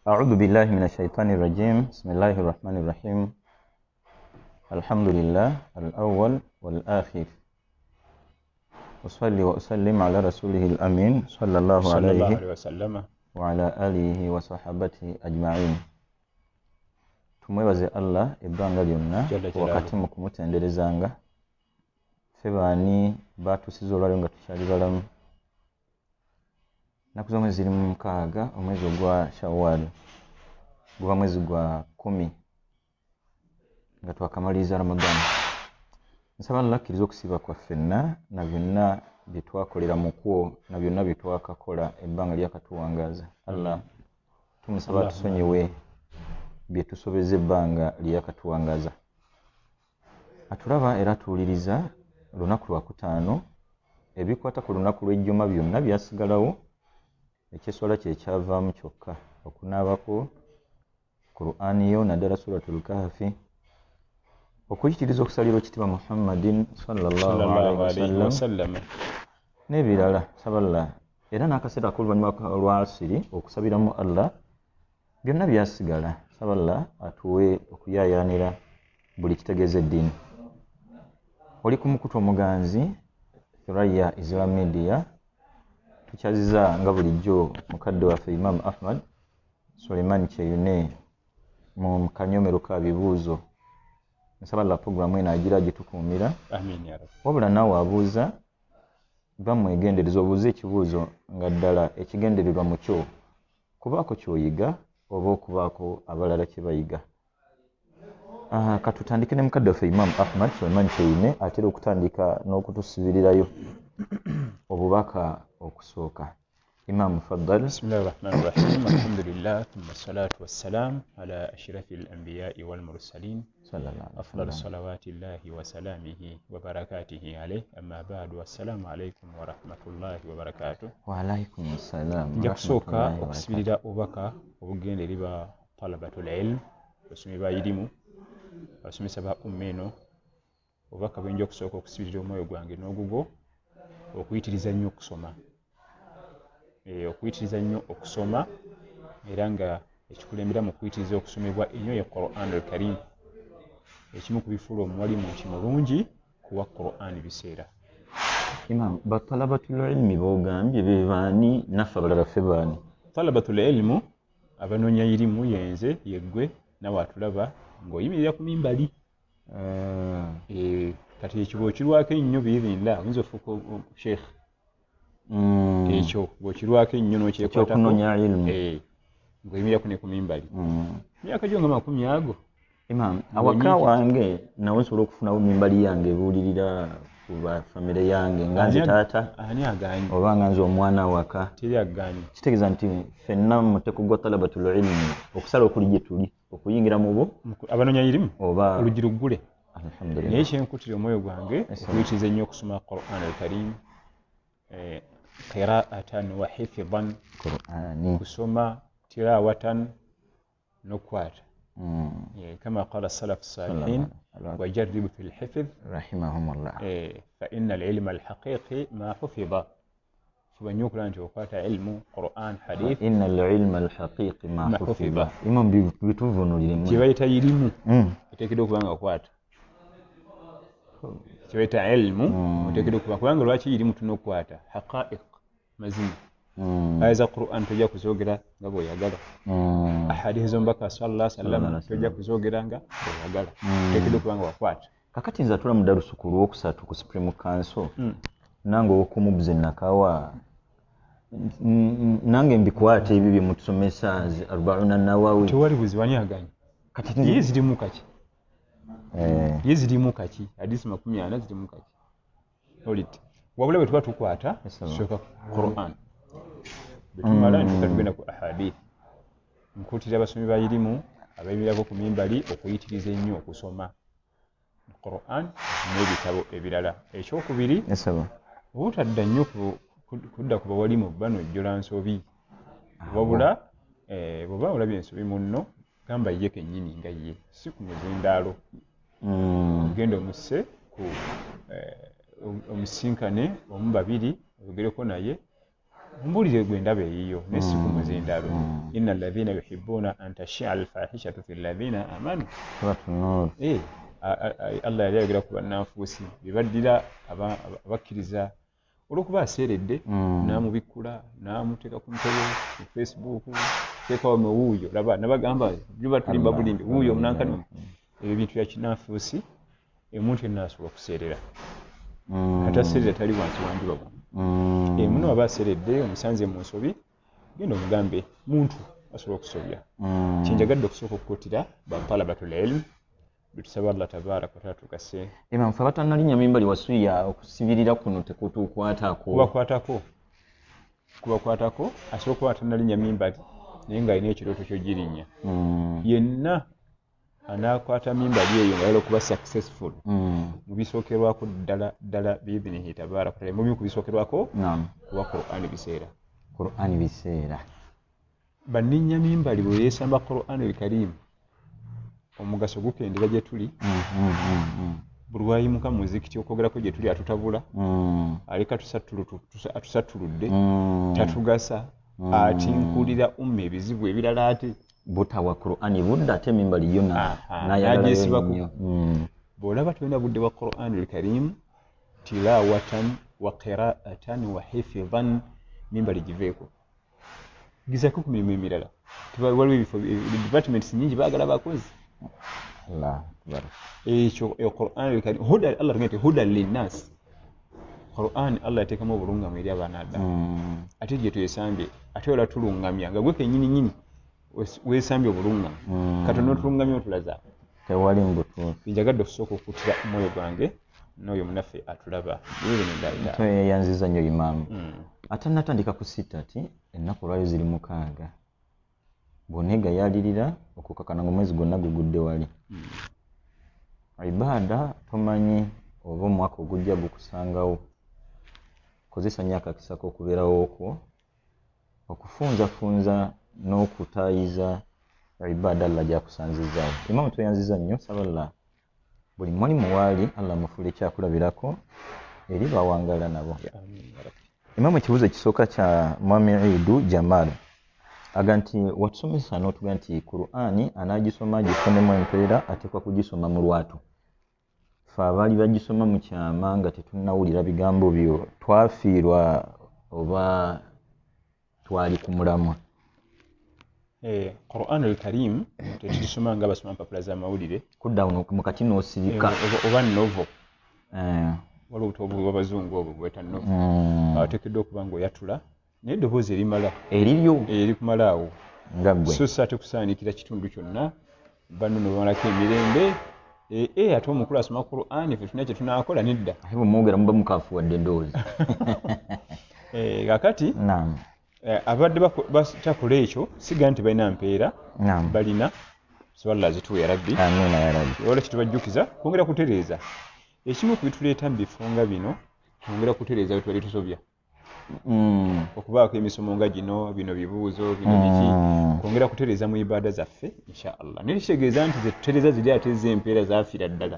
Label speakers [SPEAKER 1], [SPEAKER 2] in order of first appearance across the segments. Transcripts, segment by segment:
[SPEAKER 1] أعوذ بالله من الشيطان الرجيم بسم الله الرحمن الرحيم الحمد لله الأول والآخر أصلي وأسلم على رسوله الأمين صلى الله عليه
[SPEAKER 2] وسلم
[SPEAKER 1] وعلى آله وصحبه أجمعين. tumwebaze Allah ebbanga lyonna wakati mu kumutenderezanga ffe baani baatusiza olwaliro nga tukyali balamu naku z'omwezi ziri mu 6 omwezi ogwa Shawwal guba mwezi gwa 10 nga twakamaliriza Ramadan. Nsaba Allah akkiriza okusiiba kwaffe ffenna na byonna bye twakolera mu kwo na byonna bye twakakola ebbanga lyakatuwangaaza. Allah tumusaba tusonyiwe bye tusobeza ebbanga lyakatuwangaaza. Atulaba era atuwuliriza lunaku lwa kutaano ebikwata ku lunaku lw'ejjuma byonna byasigalawo ekyeswala kye kyavaamu kyokka okunaabako Qur'ani yo naddala suratul Kahfi okuyitiriza okusalira ekitiibwa Muhammadin sallallahu alaihi wasallam n'ebirala saballa era n'akaseera ak'oluvannyuma lwa asiri okusabiramu Allah byonna byasigala saballa atuwe okuyaayaanira buli kitegeeza eddiini. Oli ku mukutu omuganzi Thuraya Islam Media tukyaziza nga bulijjo mukadde waffe Imam Ahmad Suleiman Kyeyune mu kanyomero ka bibuuzo. Nsaba la programu eno agira gitukuumira.
[SPEAKER 2] Amin ya Rabbi.
[SPEAKER 1] Wabula naawe abuuza bamwegendereza obuuza ekibuuzo nga ddala ekigendererwa mu kyo kubaako ky'oyiga oba okubaako abalala kye bayiga. Katutandike ne mukadde waffe Imam Ahmad Suleiman Kyeyune atera okutandika n'okutusibirirayo obubaka okusooka. Imam faddal.
[SPEAKER 2] Bismillahir Rahmanir Rahim. Alhamdulillah thumma salatu wassalam ala ashrafil anbiya'i wal mursalin afdal salawatillahi wa salamihi wa barakatihi alayhi amma ba'du wassalamu alaykum wa rahmatullahi wa barakatuh.
[SPEAKER 1] Wa alaykum assalam.
[SPEAKER 2] Nja kusooka okusibirira obubaka obugenda eri ba talabatul ilm basomyi ba ilimu basomesa ba ummeno obubaka bwenja okusooka okusibirira omwoyo gwange n'ogugo okuyitiriza nnyo okusoma. Okuyitiriza nnyo okusoma era nga ekikulembera mu kuyitiriza okusomebwa ennyo ye Qur'an al-Karim. Ekimu ku bifuula omuwalimu kimulungi kuwa Qur'an biseera.
[SPEAKER 1] Imam batalabatul ilmi boogambye be baani naffe abalala ffe baani?
[SPEAKER 2] Talabatul ilmu abanoonya irimu yenze yeggwe nawe atulaba ng'oyimirira ku mimbali. Kati ekibo kirwako ennyo biirinda oyinza ofuuka sheikh. Ekyo bw'okirwako ennyo n'okyekwatako
[SPEAKER 1] okunoonya ilmu
[SPEAKER 2] ng'oyimirako ne ku mimbali. Myaka gyo nga 10 ago.
[SPEAKER 1] Imam awaka wange nawe nsobola okufunawo mimbali yange ebuulirira ku bafamire yange nga nze taata
[SPEAKER 2] ani agaanyi
[SPEAKER 1] oba nga nze omwana awaka
[SPEAKER 2] teri agaanyi.
[SPEAKER 1] kitegeeza nti ffenna mu muteeko gwa talabatul ilmi okusala okuli gye tuli okuyingira mu bo
[SPEAKER 2] abanoonya irimu
[SPEAKER 1] oba
[SPEAKER 2] oluggi luggule.
[SPEAKER 1] Alhamdulillah.
[SPEAKER 2] Naye kyenkutira omwoyo gwange okuyitiriza ennyo okusoma Qur'an al-Karim qira'atan wa hifdhan
[SPEAKER 1] Qur'ani
[SPEAKER 2] kusoma tilawatan n'okwata. كما قال السلف الصالحين وجرب في الحفظ
[SPEAKER 1] رحمهم الله
[SPEAKER 2] فإن العلم الحقيقي ما حفظ. فبنيوك لأنت وقات علم قرآن حديث
[SPEAKER 1] إن العلم الحقيقي ما حفظ. إمام بيتوفنوا للمون
[SPEAKER 2] كيف يلم يتكدوك بانغا وقات كيف علم يتكدوك بانغا الواتي يلم تنوكوات حقائق مزين Aiza Qur'an tujja kuzogera nga bw'oyagala. Ahadithi z'omubaka sallallahu alaihi wasallam tujja kuzogera nga bw'oyagala. Tekidde kubanga wakwata.
[SPEAKER 1] Kakati nze atula mu darusu ku lwokusatu ku Supreme Council. Nange okumubuze nakawa. Nange mbikwata ebyo bye mutusomesa Arba'una Nawawi.
[SPEAKER 2] Tewali buziwani aganyi. Kati ye zirimu kaki? Ye zirimu kaki? Hadithi 40 zirimu kaki? Olite. Wabula bwe tuba tukwata soka Qur'an. Betumala ntuka tugenda ku ahadithi. Nkutira abasomi ba ilimu abayimirako ku mimbali okuyitiriza ennyo okusoma Qur'an n'ebitabo ebirala. Ekyokubiri obutadda nnyo kudda ku bawalimu bano ejjola nsobi. Wabula bw'oba olabye ensobi munno gamba ye kennyini nga ye si ku muzindaalo. Ogenda omusse ku omusinkane omu babiri oyogereko naye mbulire gwe ndaba eyiyo nesi kumuzindalo inna alladhina yuhibbuna an tashia alfahishatu fi alladhina amanu Allah yali ayogera ku bannanfuusi bebaddira abakkiriza olwokuba aseeredde n'amubikkula n'amuteeka ku ntebe ku Facebook teekawo wuuyo laba nabagamba juba tulimba bulimbi wuuyo omunankani ebyo bintu bya kinanfuusi omuntu yenna asobola kuseerera ataseerera tali wansi wanjuba muno aba aseeredde omusanze mu nsobi genda omugambe muntu asobola okusobya kyenjagadde okusooka okukuutira bapalabatul ilm bitusaba Allah tabaaraka wa taala tukase
[SPEAKER 1] Imam fa batanalinya mimbali wasuya okusibirira kuno tekutukwatako
[SPEAKER 2] kubakwatako asobola kuba atanalinya mimbali naye nga alina ekirooto ky'ogirinya yenna anakwata mimbali eyo nga kuba successful mu bisookerwako ddala biibinihi tabaaraka wa taala mu bimu ku bisookerwako kuba Qur'ani biseera banninya mimbali bwe yeesamba Qur'ani al-Karim omugaso gukendera gye tuli buli wayimuka mu muzikiti okwogerako gye tuli atutabula aleka atusattuludde tatugasa atinkulira ebizibu ebirala ate
[SPEAKER 1] butawa Qur'ani budde ate mimbali yonna
[SPEAKER 2] nayagesibako bw'olaba tulina budde bwa Qur'ani al-Karim tilawatan wa qira'atan wa hifdhan mimbali giveeko gizako ku mirimu emirala waliwo ebifo departments nyingi baagala bakozi ekyo Qur'an al-Karim huda Allah tugete huda linnas Qur'an Allah yateekamu obulungamu eri abaana Adamu ate gye twesambye ate ola tulungamya nga gwe kennyini weesambye obulungamu katonda otulungamya otulaza
[SPEAKER 1] tewali mbutuufu
[SPEAKER 2] njagadde okusooka okutira omwoyo gwange n'oyo munaffe atulaba
[SPEAKER 1] yeyanziza nnyo imaamu ate natandika ku sitati ennaku olwayo ziri 6 bw'oneegayaalirira okukakana ng'omwezi gwonna gugudde wali ibaada tomanyi oba omwaka ogujja gukusangawo kozesa nnyo akakisa k'okubeerawo okwo okufunzafunza n'okutaayiza ibaada Allah gy'akusanzizaawo imaamu tweyanziza nnyo saballa buli mwalimu waali Allah mufuule ekyakulabirako eri bawangala nabo imaamu ekibuuzo ekisooka kya Mwami Eidu Jamal aga nti watusomesa n'otuga nti Qur'ani anagisoma agifunemu empeera ateekwa kugisoma mu lwatu fe abaali bagisoma mu kyama nga tetunnawulira bigambo byo twafiirwa oba twali ku mulamwa
[SPEAKER 2] Qur'an al-Karim tetugisoma nga basoma mpapula z'amawulire
[SPEAKER 1] kudda mu kati n'osirika
[SPEAKER 2] oba novo waliwo obutobu bw'abazungu obwo bweta novo ateekeddwa okuba ng'oyatula naye eddoboozi erimala
[SPEAKER 1] eriryo
[SPEAKER 2] erikumala awo
[SPEAKER 1] nga ggwe
[SPEAKER 2] so si ate kusaanikira kitundu kyonna banno ne bamalako emirembe ate omukulu asoma Qur'ani fe tulina kye tunaakola nedda
[SPEAKER 1] ate bwe mwogera muba mukaafuwadde endowoozi
[SPEAKER 2] kakati abadde bakyakola ekyo siga nti balina mpeera balina swalla zituwe ya rabbi
[SPEAKER 1] amina ya rabbi
[SPEAKER 2] wala kitubajjukiza kwongera kutereeza ekimu ku bituleeta mu bifo nga bino twongera kutereeza bwe twali tusobya okubaako emisomo nga gino bino bibuuzo bino biki kwongera kutereeza mu ibaada zaffe inshaallah naye kitegeeza nti zetutereeza ziri ate z'empeera zaafiira ddala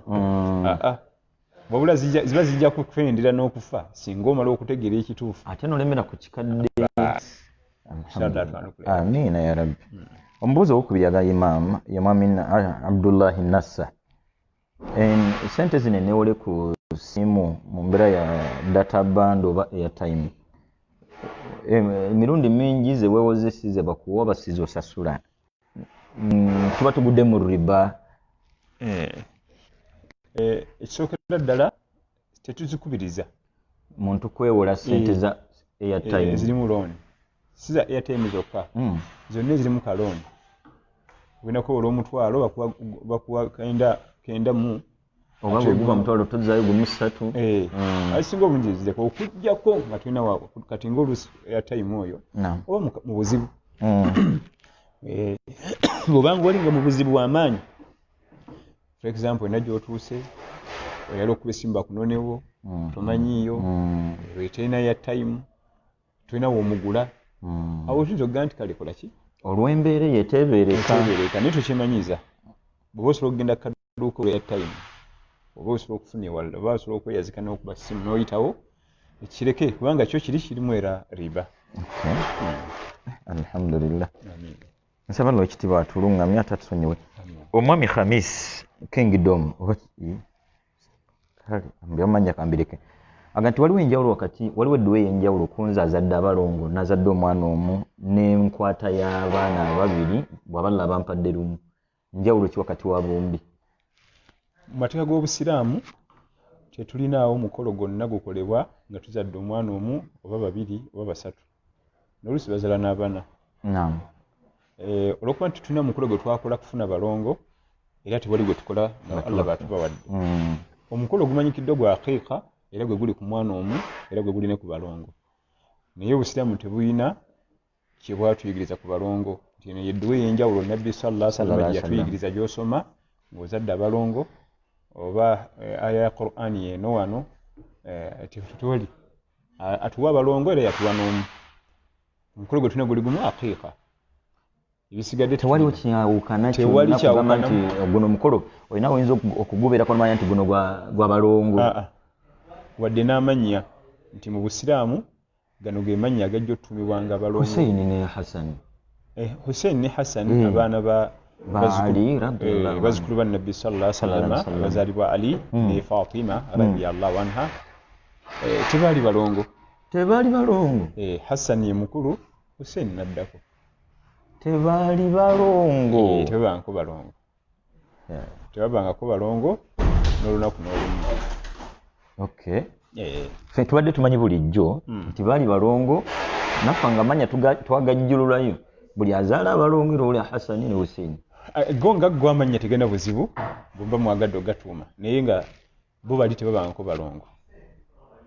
[SPEAKER 2] wabula ziba zijja kutwendera n'okufa singa omala okutegeera ekituufu
[SPEAKER 1] ate nolemera ku kikadde amina ya rabbi omubuuzi owokubiri aga imam ya Mwami Abdullahi Nassa sente zino enewole ku simu mu mbeera ya data band oba airtime emirundi mingi ze weewozesize bakuwa basize osasula tuba tugudde mu riba
[SPEAKER 2] ekisookera ddala tetuzikubiriza
[SPEAKER 1] muntu kwewola sente za airtime
[SPEAKER 2] zirimu loan si za airtime zokka zonna zirimu ka loan olina kwewola omutwalo bakuwa kenda mu
[SPEAKER 1] oba bweguba mutwalo tozaayo gumu 3
[SPEAKER 2] asinga obungi zireka okujjako nga tulina kati ngaoluusi airtime oyo oba mu buzibu bw'obanga oli nga mu buzibu bw'amaanyi for example ena gy'otuuse oyala okuba essimu bakunonewo tomanyiiyo terina airtime tolina w'omugula awo tuyinza okugaa nti kale kola ki
[SPEAKER 1] olw'embeera yeteebereka
[SPEAKER 2] naye tokyemanyiiza bw'oba osobola okugenda kaduuka airtime oba osobola okufuna ewalala oba osobola okweyazika n'okuba ssimu n'oyitawo kireke kubanga kyo kirimu era riba
[SPEAKER 1] Okay. Alhamdulillah. Nsaba Lord ekitiibwa atulungamya atatusonyiwe. Omwami Khamis King Dom kale ambiyamanya kambireke aga nti waliwo enjawulo wakati waliwo edduwa ey'enjawulo ku nze azadde abalongo n'azadde omwana omu n'enkwata y'abaana ababiri bw'abalala abampadde lumu njawulo ki wakati wa bombi?
[SPEAKER 2] Mu mateeka g'Obusiraamu tetulinaawo mukolo gwonna gukolebwa nga tuzadde omwana omu oba babiri oba basatu n'oluusi bazala n'abaana.
[SPEAKER 1] Naam.
[SPEAKER 2] Olw'okuba nti tulina mukolo gwe twakola kufuna balongo era tewali gwe tukola nga Allah batubawadde. Omukolo gumanyikiddwa gwa aqiiqa era gwe guli ku mwana omu era gwe guli ne ku balongo. Naye Obusiraamu tebulina kye bwatuyigiriza ku balongo nti eno yedduwa ey'enjawulo Nabbi sallallahu alaihi wasallam yatuyigiriza gy'osoma ng'ozadde abalongo oba aya ya Qur'ani y'eno wano tewali atuwa abalongo era yatuwa n'omu. Omukolo gwe tulina guli gumu aqiiqa. Ebisigadde
[SPEAKER 1] tewaliwo kyawukana kyawukana nti guno omukolo olina oyinza okugubeerako n'omanya nti guno gwa balongo.
[SPEAKER 2] Wadde n'amannya nti mu Busiraamu gano ge mannya agajja otutumibwanga balongo.
[SPEAKER 1] Hussein ne Hassan.
[SPEAKER 2] Hussein ne Hassan abaana ba Ali bazukulu ba Nabbi sallallahu alaihi wasallam bazaalibwa Ali ne Fatima radiyallahu anha tebaali balongo.
[SPEAKER 1] Tebaali balongo.
[SPEAKER 2] Hassan ye mukulu, Hussein naddako.
[SPEAKER 1] Tebaali balongo.
[SPEAKER 2] Tebabangako balongo. Tebabangako balongo n'olunaku n'olumu.
[SPEAKER 1] Okay. Fe tubadde tumanyi bulijjo nti baali balongo nafa nga manya twagajjululayo buli azaala abalongo era oli Hassan ne Hussein.
[SPEAKER 2] Gonga gwamanya tegenda buzibu bomba mwagadde ogatuuma naye nga bo bali tebabangako balongo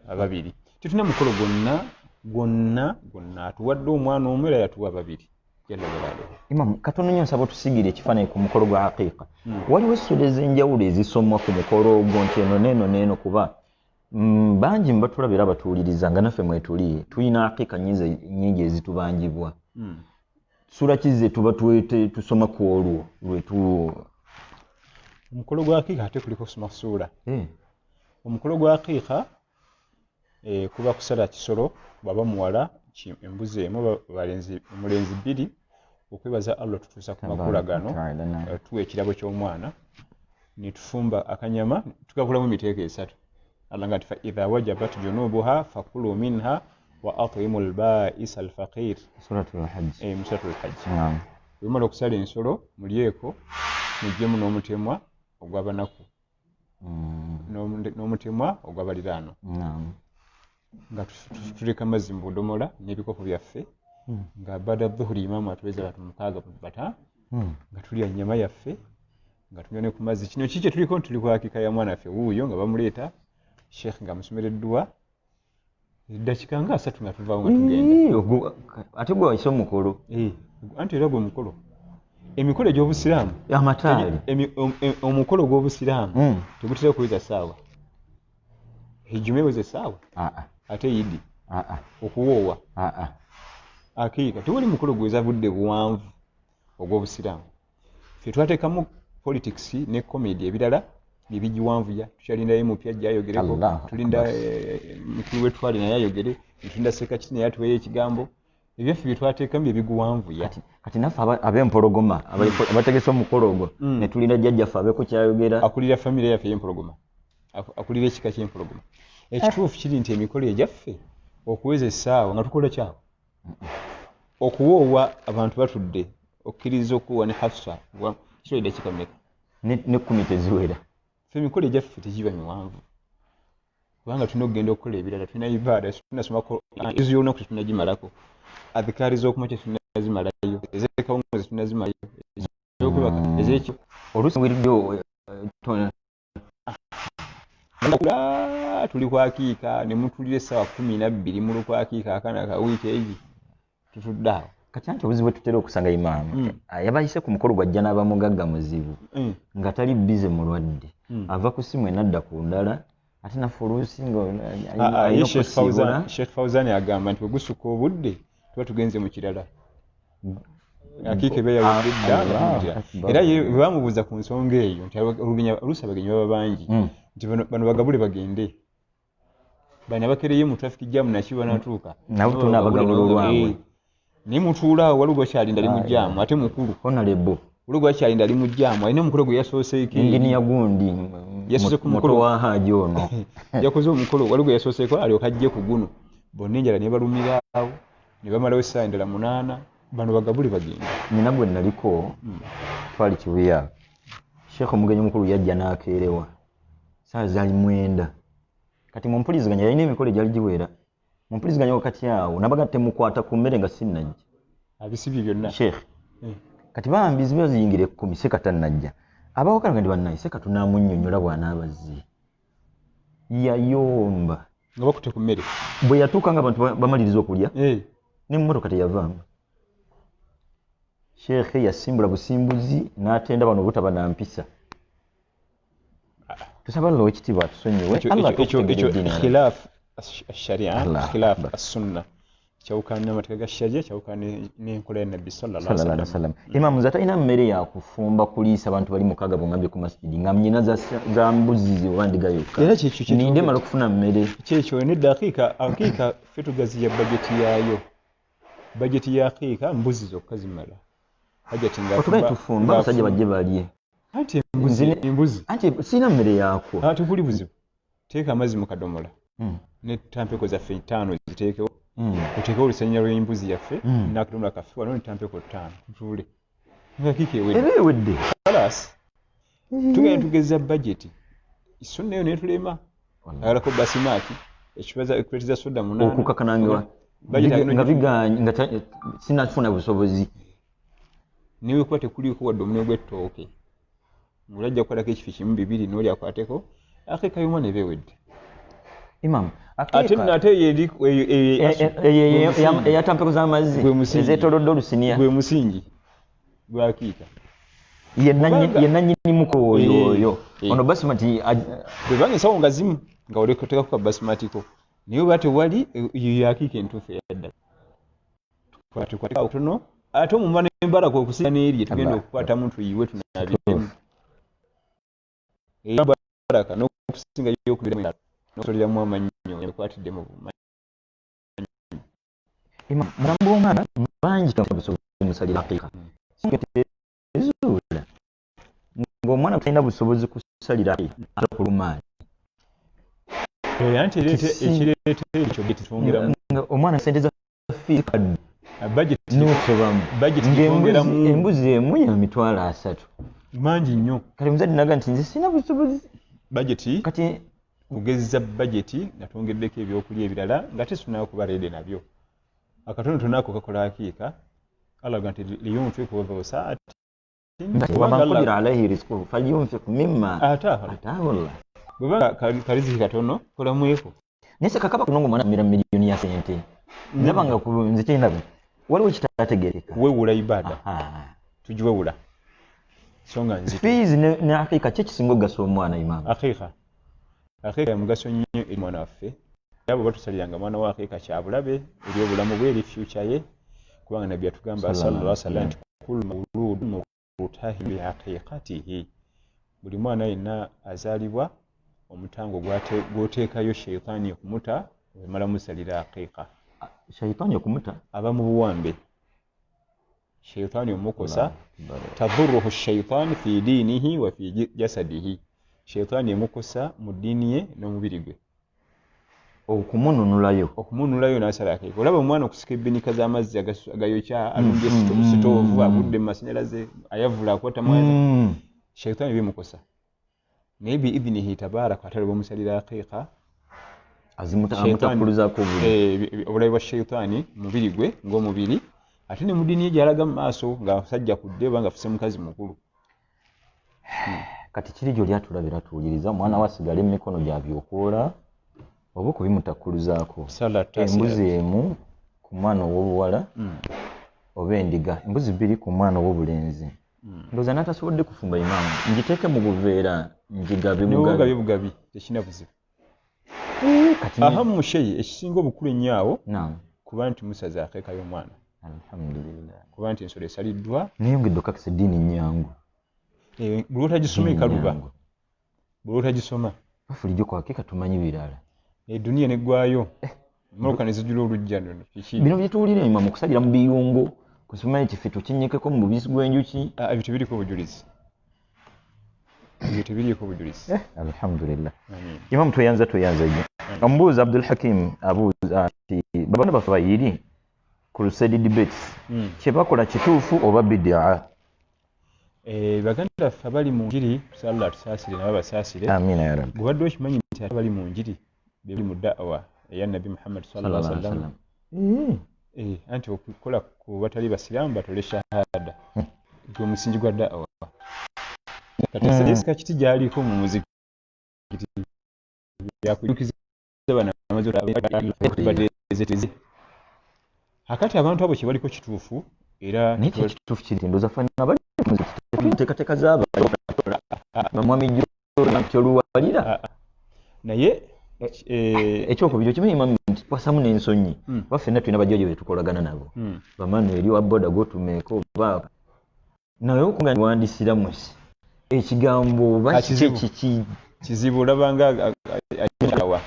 [SPEAKER 2] ababiri. Tetuna mukolo gwonna atuwadde omwana omu era yatuwa babiri.
[SPEAKER 1] Imam katono nnyo nsaba tusigire ekifaananyi ku mukolo gwa aqiiqa. Waliwo essula ez'enjawulo ezisomwa ku mukolo ogwo nti eno n'eno kuba bangi mbatulabira abatuuliriza nga naffe mwetuli tulina aqiiqa nnyingi ezitubanjibwa. Sura ki ze tuba tusoma ku olwo lwetu?
[SPEAKER 2] Omukolo gwa aqiiqa ate kuliko kusoma ssuula. Omukolo gwa aqiiqa kuba kusala kisolo baba muwala embuzi emu omulenzi bbiri okwebaza Allah tutuusa ku makula gano tuwa ekirabo ky'omwana ne tufumba akanyama tukakulamu emiteeko esatu. Allah nga fa idha wajabat junubuha fakulu minha wa at'imul ba'is al-faqir.
[SPEAKER 1] Suratul Hajj.
[SPEAKER 2] Suratul Hajj. Wemala okusala ensolo mulyeko mujjemu n'omutemwa ogw'abanaku n'omutemwa ogw'abaliraano. Nga tuleka amazzi mu budomola n'ebikopo byaffe nga baada dhuhuri imamu atuweza abantu mukaaga bata nga tulya nnyama yaffe nga tunywa ne ku mazzi. Kino kiki tuliko tuli ku aqiiqa ya mwana waffe wuuyo nga bamuleeta Sheikh nga amusomereddwa eddakiika nga 3 nga tuvaawo nga tugenda.
[SPEAKER 1] Ate gwe wayise omukolo?
[SPEAKER 2] Anti era gwe mukolo. Emikolo egy'Obusiraamu
[SPEAKER 1] amataali
[SPEAKER 2] omukolo gw'Obusiraamu tegutera kuweza ssaawa. Ejjume weze ssaawa? Ate Yidi? Okuwoowa? Aqiiqa tewali mukolo gweza budde buwanvu ogw'Obusiraamu. Ffe twateekamu politics ne comedy ebirala ebigiwanvuya. Tukyalindayo mupya gy'ayogereko, tulinda mukulu we twali naye ayogere, tulinda Sekaki naye atuweeyo ekigambo. Ebyaffe bye twateekamu bye biguwanvuya.
[SPEAKER 1] Kati naffe ab'empologoma abategese omukolo ogwo ne tulinda jjajjaffe abeeko kyayogera.
[SPEAKER 2] Akulira famire yaffe y'empologoma, akulira ekika ky'empologoma. Ekituufu kiri nti emikolo egyaffe okuweza essaawa nga tukola kyawo. Okuwoowa abantu batudde okkiriza okuwoowa ne Hafsa kiro eddakiika mmeka?
[SPEAKER 1] Ne 10 teziwera.
[SPEAKER 2] Ffe emikolo egyaffe tegiba miwanvu kubanga tulina okugenda okukola ebirala. Tulina ibaada tunasoma ezo yonna ku tunagimalako. Adhikaari z'okumakya tunazimalayo. Ez'ekawunguzi tunazimalayo. Ez'okwebaka ez'ekyo
[SPEAKER 1] oluusi wiriddewo
[SPEAKER 2] tuli ku aqiiqa ne mutulira essaawa 12 mu lukwa aqiiqa akaana ka wiiki egi tutudde awo.
[SPEAKER 1] Kati anti obuzibu bwe tutera okusanga imaamu yabayise ku mukolo gwajja n'abamugagga muzibu nga tali bize mulwadde ava ku simu enadda ku ndala ate naffe oluusi nga
[SPEAKER 2] Sheikh Fawzan agamba nti bwe gusukka obudde tuba tugenze mu kirala. Aqiiqa eba yawedde dda era bwe bamubuuza ku nsonga eyo nti oluusi abagenyi baba bangi nti bano bagabule bagende bana bakereye mu traffic jam na kiba natuuka
[SPEAKER 1] nabo tunabagabula olwawe
[SPEAKER 2] ni mutuula walugo kyalinda ali mu jam ate mukulu
[SPEAKER 1] honorable
[SPEAKER 2] walugo kyalinda ali mu jam ayine mukulu gwe yasoose iki
[SPEAKER 1] ingini ya gundi
[SPEAKER 2] yasoose ku mukulu
[SPEAKER 1] wa haji ono
[SPEAKER 2] yakoze omukulu walugo yasoose ko ali okajje ku guno boninjala ne balumira awo ne bamala wesa endala 8 bano bagabuli bagenda
[SPEAKER 1] nina gwe naliko twali kibuya Sheikh omugenyi mukulu yajja n'akeerewa saa zali 9 kati mumpuliziganya yalina emikolo gyali giwera mumpuliziganya wakati awo nabaga temukwata ku mmere nga sinnajja
[SPEAKER 2] abisibi byonna
[SPEAKER 1] Sheikh kati bambizi baziyingire 10 sekata najja abawakala nga ndi bannaye sekatu namunnyonnyola bw'anaabazzi yayomba
[SPEAKER 2] nga bakute ku mmere
[SPEAKER 1] bwe yatuuka nga abantu bamaliriza okulya n'emmotoka teyavaamu Sheikh yasimbula busimbuzi n'atenda bano obutaba na mpisa tusaba Lord ekitiibwa atusonyiwe Allah
[SPEAKER 2] ekyo khilaf ash-sharia khilaf as-sunnah kyawukana n'amateeka ga sharia kyawukana n'enkola ya Nabbi sallallahu alaihi wasallam
[SPEAKER 1] Imam Zata ina mmere ya kufumba kuliisa abantu bali mukaga bongambye ku masjidi nga mnyina za mbuzi obandiga yokka
[SPEAKER 2] era kyekyo
[SPEAKER 1] ninde mala kufuna mmere
[SPEAKER 2] kyekyo ne dakika hakika fetugazi ya budget ya hakika mbuzi zokka zimala hajati nga
[SPEAKER 1] otugaye tufumba basajja bajje balye
[SPEAKER 2] anti embuzi
[SPEAKER 1] anti sina mmere yako
[SPEAKER 2] anti kuli buzibu teeka amazzi mu kadomola ne tampeko zaffe 5 ziteekewo utekewo olusennyera lw'embuzi yaffe n'akadomola kaffe waliwo ne tampeko 5 tutuule nga kiki
[SPEAKER 1] ewedde
[SPEAKER 2] kalas tugenda tugeza budget sunna eyo netulema agalako basimati ekibaza ekwetiza soda 8
[SPEAKER 1] okukakanangewa nga biganya nga sinafuna busobozi
[SPEAKER 2] niwe kwate kuliko wadde omune gw'ettooke ng'olajja kukwatako ekifi kimu 2 n'oli akwateko akeka y'omwana eba ewedde
[SPEAKER 1] Imam
[SPEAKER 2] ate nate
[SPEAKER 1] eyatampeko z'amazzi ezeetoolodde olusinia
[SPEAKER 2] gwe musingi gwakiika
[SPEAKER 1] yenna nyinimuko oyo ono basimati
[SPEAKER 2] bwebanga ensawo nga zimu nga olekotekako ka basimatiko naye oba tewali yakiika entuufu eyadda tukwatekawo tono ate omumba n'embalako okusinga n'erye tugenda okukwata muntu yiwe tunaabiremu embalaka n'okusinga y'okubiremu n'osoleramu amannyo ekwatidde mu bumanyi
[SPEAKER 1] mulambo w'omwana bangi kamusobozi musalira aqiika ezuula ng'omwana talina busobozi kusalira aqiika akulumaani
[SPEAKER 2] anti ekireeta ekyo getitwongeramu
[SPEAKER 1] omwana sente za fiizi kaddu n'osobamu embuzi emu ya mitwalo 3
[SPEAKER 2] mangi nnyo
[SPEAKER 1] kati muzadde naga nti nze sina busobozi
[SPEAKER 2] bajeti
[SPEAKER 1] kati
[SPEAKER 2] kugezza bajeti nga twongeddeko ebyokulya ebirala nga tesunnayo kuba reede nabyo akatonotono ako kakola hakiika alaga nti liyunfiku wava saati
[SPEAKER 1] wamanqudira alaihi rizquhu falyunfiq mimma ataahu Allah
[SPEAKER 2] bwebanga kariziki katono kolamweko
[SPEAKER 1] naye sekakaba kunonga omwana amira miliyoni ya sente ndaba nga nze kyendaba waliwo kitaategeereka
[SPEAKER 2] wewula ibada tugiwewula songa nzito
[SPEAKER 1] fiizi ne aqiika ki ekisinga okugasa omwana Imam
[SPEAKER 2] aqiika ya mugaso nnyo eri mwana waffe abo batusaliranga mwana wa aqiika kyabulabe eri obulamu bwe eri future ye kubanga nabbi yatugamba sallallahu alaihi wasallam nti kullu mawlud mutahi bi aqiiqatihi buli mwana yenna azaalibwa omutango gwoteekayo sheitaani okumuta wemala musalira aqiika
[SPEAKER 1] sheitaani okumuta
[SPEAKER 2] aba mu buwambe sheitaani omukosa tadhuruhu sheitaani fi diinihi wa fi jasadihi sheitaani emukosa mu ddiini ye n'omubiri gwe okumununulayo n'asala aqiika olaba omwana okusika ebbinika z'amazzi agayokya alumbye sitoovu agudde mu masanyalaze ayavula akwata mwaza sheitaani bimukosa naye biidhinihi tabaraka atale bwomusalira aqiika
[SPEAKER 1] amutakuluzaako
[SPEAKER 2] obulabe bwa sheitaani mubiri gwe ng'omubiri ate ne mu ddiini ye gy'alaga mu maaso ng'asajja kudde oba ng'afuse mukazi mukulu
[SPEAKER 1] kati kiri gy'oli atulabira tuwuliriza omwana we asigala emikono gy'abyokoola oba okubimutakuluzaako embuzi emu ku mwana ow'obuwala oba endiga embuzi 2 ku mwana ow'obulenzi ndowooza n'atasobodde kufumba Imam ngiteeke mu buveera ngigabe
[SPEAKER 2] bugabi tekina buzibu ahamu sheyi ekisinga obukulu ennyo awo kuba nti musaza aqiika y'omwana
[SPEAKER 1] alhamdulillah
[SPEAKER 2] kuba nti ensolo esaliddwa
[SPEAKER 1] neyongedde okakisa eddiini nnyangu
[SPEAKER 2] buli otagisoma ekaluba buli otagisoma
[SPEAKER 1] bafulijjo ku aqiika tumanyi birala
[SPEAKER 2] Dunia neggwayo. Mmoka ne zijula olujja nno.
[SPEAKER 1] Bino byetuwulira imam okusalira mu biyungo kusoma nti ffe tukinnyikeko mu mubisi gw'enjuki.
[SPEAKER 2] Ebyo tebiriko bujulizi. Ebyo tebiriko bujulizi.
[SPEAKER 1] Alhamdulillah. Imam tweyanza nnyo. Omubuuzi Abdul Hakim abuuza nti babana baffe bayiri ku Crusade debates kye bakola kituufu oba bid'a?
[SPEAKER 2] Baganda baffe abali mu njiri tusalla tusaasire nabo basaasire.
[SPEAKER 1] Amina ya Rabbi.
[SPEAKER 2] Gubadde okimanyi nti abali mu njiri bali mu da'wa eya Nabi Muhammad sallallahu alaihi wasallam. Anti okukola ku batali basiraamu batole shahada. Gwe musingi gwa da'wa. Kati sadisika kiti gyaliko mu muziki. Yakujukiza bana amazo badezetize. Akati abantu abo kibaliko kituufu era
[SPEAKER 1] n'ekyo kituufu kiri ndoza fana bali teekateeka zaaba bamwami jjolo kyoluwalira
[SPEAKER 2] naye
[SPEAKER 1] ekyokubiri okimanyi mami nti wasamu n'ensonyi baffenna tulina bajjajja be tukolagana nabo bamano eri wa boda gotumeeko oba naye okunga niwandisira musi ekigambo oba kiki
[SPEAKER 2] kizibu olabanga awa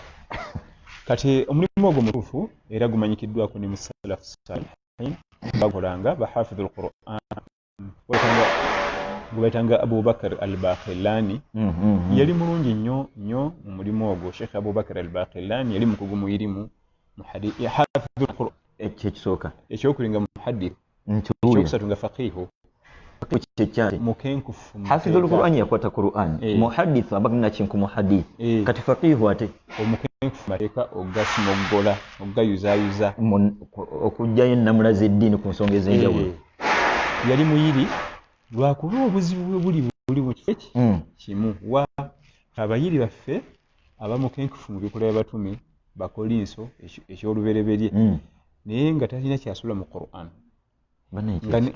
[SPEAKER 2] kati omulimu ogwo mutuufu era gumanyikiddwako ne musalafu salihin bakolanga bahafidhul Qur'an gwebayitanga Abubakar al-Baqillani yali mulungi nnyo mu mulimu ogwo. Sheikh Abubakar al-Baqillani yali mukugu mu irimu muhadith hafidhul Qur'an
[SPEAKER 1] ekisooka
[SPEAKER 2] ekyokulinga muhaddith ekyokusatu nga faqihu mukenkufu
[SPEAKER 1] hafidhul Qur'an yakwata Qur'an muhaddith abagina kinku muhaddith kati faqihu ate
[SPEAKER 2] omukenkufu mateeka ogasimogola ogayuzayuza
[SPEAKER 1] okujjayo ennamula z'eddiini ku nsonga ez'enjawulo.
[SPEAKER 2] Yali muyiri lwakuba obuzibu buli mu kiki kimu wa abayiri baffe abamukenkufu mu bikola by'abatumi bakolinso ekyolubereberye naye nga talina kyasula mu Qur'an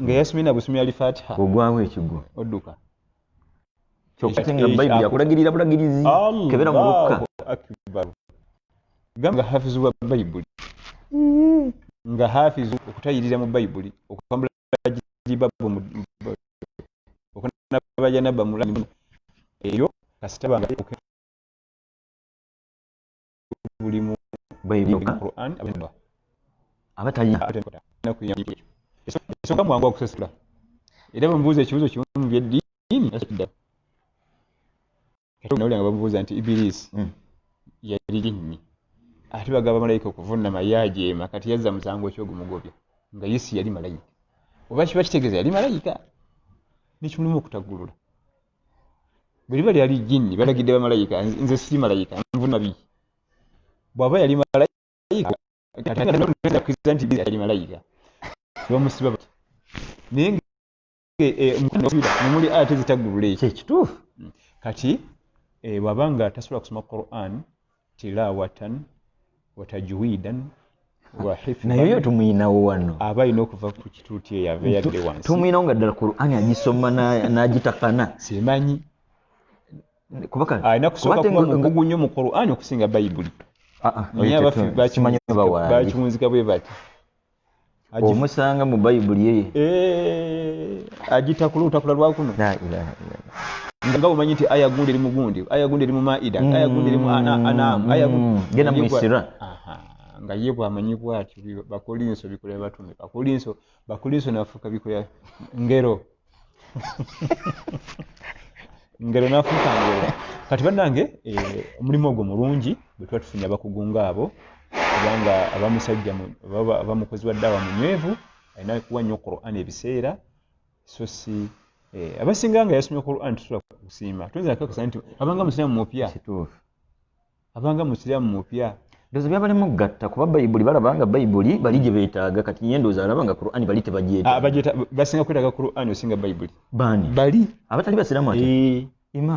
[SPEAKER 2] nga yasomye na busumi al-Fatiha
[SPEAKER 1] ogwawo ekigo
[SPEAKER 2] odduka
[SPEAKER 1] kyokka nga Bayibuli yakulagirira bulagirizi kebera mu lukka
[SPEAKER 2] gamba hafizu wa Bayibuli nga hafizu okutayirira mu Bayibuli okwambula jibabu mu okunaba janaba mulani eyo kasitaba nga buli mu Bayibuli Qur'an
[SPEAKER 1] abatayina
[SPEAKER 2] nakuyambi esonga mwangu okusesula era bambuuza ekibuzo kimu mu byeddiini yasidda kati nawulira nga bamubuuza nti Ibilisi yali jinni ate bagaba malayika okuvunama yajeema kati yazza musango ky'ogumugobya nga Yesu yali malayika oba kiba kitegeeza yali malayika nekimulimu okutaggulula bwe liba lyali jinni balagidde bamalayika nze siri malayika nvuna bi bw'aba yali malayika kati nti yali malayika bamusiba bati naye mumuli ate zitaggulula ekyo
[SPEAKER 1] ekituufu
[SPEAKER 2] kati bw'abanga tasobola kusoma Qur'an tilawatan wa tajwidan wa hifdhan
[SPEAKER 1] naye yo tumuyinawo wano
[SPEAKER 2] aba alina okuva ku kituuti eyo ava yadde wansi
[SPEAKER 1] tumuyinawo nga ddala Qur'an agisoma n'agitakana
[SPEAKER 2] simanyi alina kusooka kuba mukugu nnyo mu Qur'an okusinga Bayibuli naye abaffe bakiwunzika bwe bati
[SPEAKER 1] omusanga mu Bayibuli
[SPEAKER 2] agitakula otakula lwakuno nga umanyi nti aya gundi eri mu gundi aya gundi eri mu Maida aya gundi eri mu Anam aya gundi
[SPEAKER 1] gena mu Isra
[SPEAKER 2] nga ye bwamanyi bwati bakolinso bikola batume bakolinso nafuka bikola ngero ngero nafuka ngero kati bannange omulimu ogwo mulungi bwe tuba tufunye abakugunga abo kubanga abamusajja abamukozi wa ddawa munywevu alina kuwa nnyo Qur'an ebiseera so si abasinga nga yasomye Qur'an tusobola kusiima tuyinza nakakasa nti abanga musiraamu mupya abanga musiraamu mupya
[SPEAKER 1] ndoza byabalimu okugatta kuba Bayibuli balabanga Bayibuli bali gye beetaaga kati nyendoza alabanga Qur'an bali tebagyeta
[SPEAKER 2] basinga kwetaaga Qur'an osinga Bayibuli
[SPEAKER 1] bali abatali basiraamu ate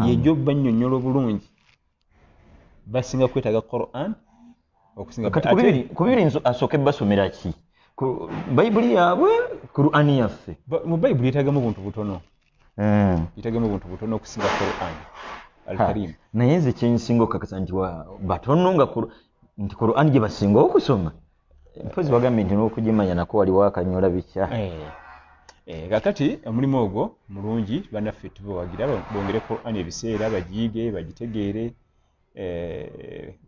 [SPEAKER 2] yejo bannyonnyola obulungi basinga kwetaaga Qur'an okusinga
[SPEAKER 1] kati kubiri asooke basomera ki Bayibuli yaabwe Qur'an yaffe
[SPEAKER 2] mu Bayibuli yeetaagamu buntu butono yeetaagamu buntu butono okusinga Qur'an al-Karim
[SPEAKER 1] naye nze kyensinga okukakasa nti batono nga nti Qur'an gye basinga okusoma mpozi bagambye nti n'okugimanya nako waliwo akanyola bikya
[SPEAKER 2] kakati omulimu ogwo mulungi bannaffe tubawagira bongere Qur'an ebiseera bagiige bagitegeere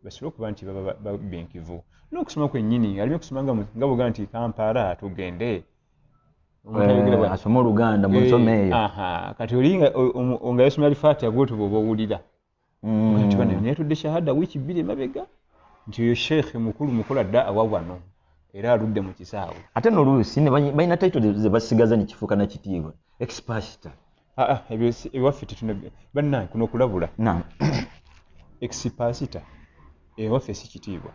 [SPEAKER 2] basobole okuba nti baba benkivu n'okusoma kwennyini alime kusoma nga bwoga nti Kampala tugende
[SPEAKER 1] asoma Oluganda mu nsoma eyo
[SPEAKER 2] kati oli nga yasomya Al-Fatiha bw'otyo bw'oba owulira nti bano neetudde shahada wiiki 2 emabega nti oyo sheekhe mukulu adda awa wano era aludde mu kisaawe
[SPEAKER 1] ate n'oluusi balina title ze basigaza ne kifuuka na kitiibwa expasita
[SPEAKER 2] ebyo ewaffe tetuna bannange kuno okulabula expasita ewaffe si kitiibwa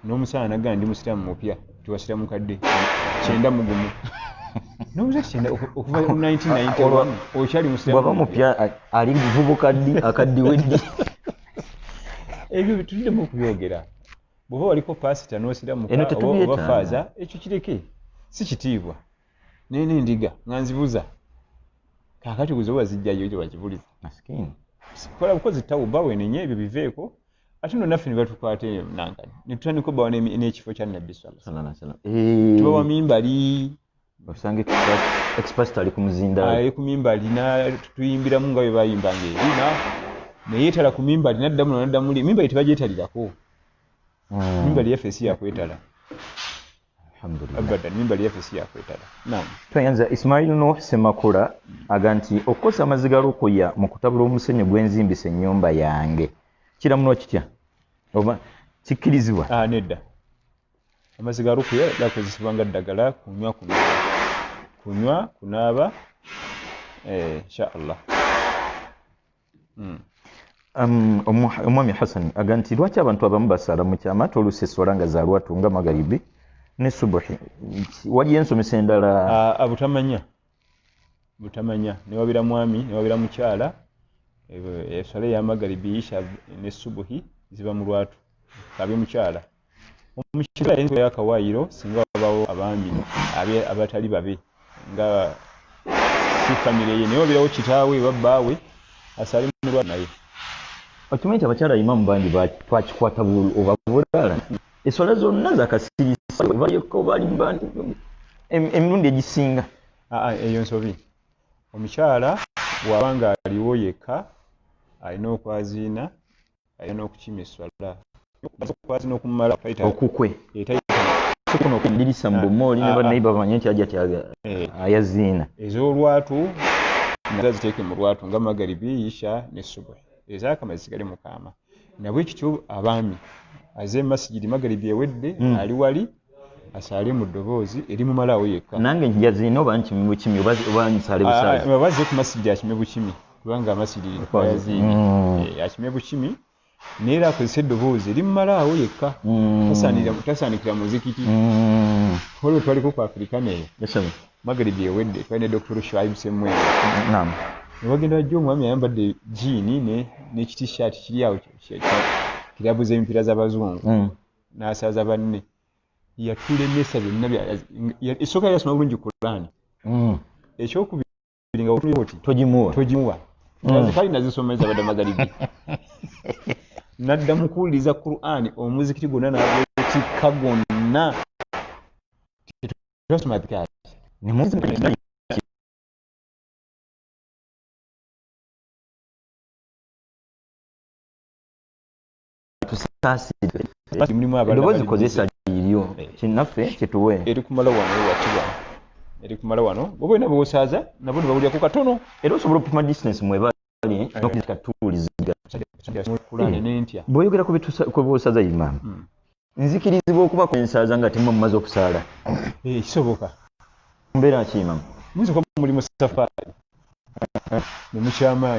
[SPEAKER 2] n'omusaala naggana ndi musiraamu mupya tiwasira mukadde 91 n'omusaala okuva 1991 okyali musiraamu
[SPEAKER 1] bw'aba mupya ali buvubuka ddi akaddiwe ddi
[SPEAKER 2] ebyo tuliddemu okubyogera bw'oba waliko pasita n'osiramuka oba faaza ekyo kireke si kitiibwa naye n'endiga nga nzibuza kaakati buze wazijjayo ekyo bakibuliza kola bukozi tawuba wenenye ebyo biveeko ate no naffe ne batukwate nankani ne tutandika obbawo n'ekifo kya Nabbi sallallahu alaihi wasallam tubawa mimbali
[SPEAKER 1] osanga expasita ali ku muzindaalo
[SPEAKER 2] ali ku mimbali tuyimbiramu nga bwe bayimbanga ebina naye yeetala ku mimbali naddamu mimbali tebagyetalirako mimbali yaffe si yakwetala abadan mimbali yaffe si yakwetala naam
[SPEAKER 1] twayanza Ismail Nuh Semakula aga nti okukosa amaziga Rukuya mu kutabula omusenyu gw'enzimbisa ennyumba yange kiramuno kitya oba kikkirizibwa
[SPEAKER 2] nedda amaziga Rukuya gakozesebwa nga ddagala kunywa kunaaba insha Allah omwami Hassan aga nti lwaki abantu abamu basala mu kyama tolusesola nga za lwatu nga magaribi ne subuhi waliyo ensomesa endala butamanya ne wabira mwami ne wabira mukyala eswala ya magaribi isha ne subuhi ziba mu lwatu kabe mukyala omukyala yenzo ya kawayiro singa babawo abami abatali babe nga si family ye ne wabirawo kitaawe babbawe asali mu lwatu naye
[SPEAKER 1] okimanyi abakyala imamu bandi twakikwata obabulala eswala zonna zakasirisa baliko bali bandi emirundi egisinga
[SPEAKER 2] eyo nsobi omukyala bw'abanga aliwo yekka alina okwaziina alina okukima eswala okwaziina okumala
[SPEAKER 1] okukwe kuno okudirisa mu bumooli ne bannayiba bamanye nti ajja ayaziina
[SPEAKER 2] ez'olwatu nazo ziteeke mu lwatu nga magaribi isha ne subuhi ezakama zisigale mukama nabwe kityo abaami aze masjidi magaribi ewedde ali wali asale mu ddoboozi eri mu malawo yekka
[SPEAKER 1] nange njaziina oba nkimi bukimi oba nsale busale
[SPEAKER 2] baze ku masjidi akime bukimi kubanga masjidi yaziini akime bukimi neera akozesa eddoboozi eri mu malawo yekka tasaanikira muzikiti olwo twaliko ku Afrikana eyo magaribi ewedde twalina Dr. Shuaib Semwene nebagenda bajja omwami ayambadde jiini n'ekitishaati kiri awo kirabuza emipiira z'abazungu n'asaaza banne yatulemesa byonna esooka yasoma bulungi Qur'ani ekyokubiri nga otuloti togimuwa kali nazisomeza badde magaribi nadda mukuwuliriza Qur'ani omuzikiti gwonna n'abeetikka gwonna twasoma adhikaari
[SPEAKER 1] eddoboozi kozesa liryo kinaffe kituwe
[SPEAKER 2] eri kumala wano watiwa eri kumala wano bwoba olina bwosaaza nabo ne bawulira ku katono
[SPEAKER 1] era osobola okupima distance mwebali n'okatuuliziga bw'oyogera ku bwosaaza imaama nzikirizibwa okuba kwensaaza nga temma mumaze okusaala
[SPEAKER 2] kisoboka
[SPEAKER 1] mbeera ki imaama
[SPEAKER 2] muyinza kuba muli mu safaari nemukyama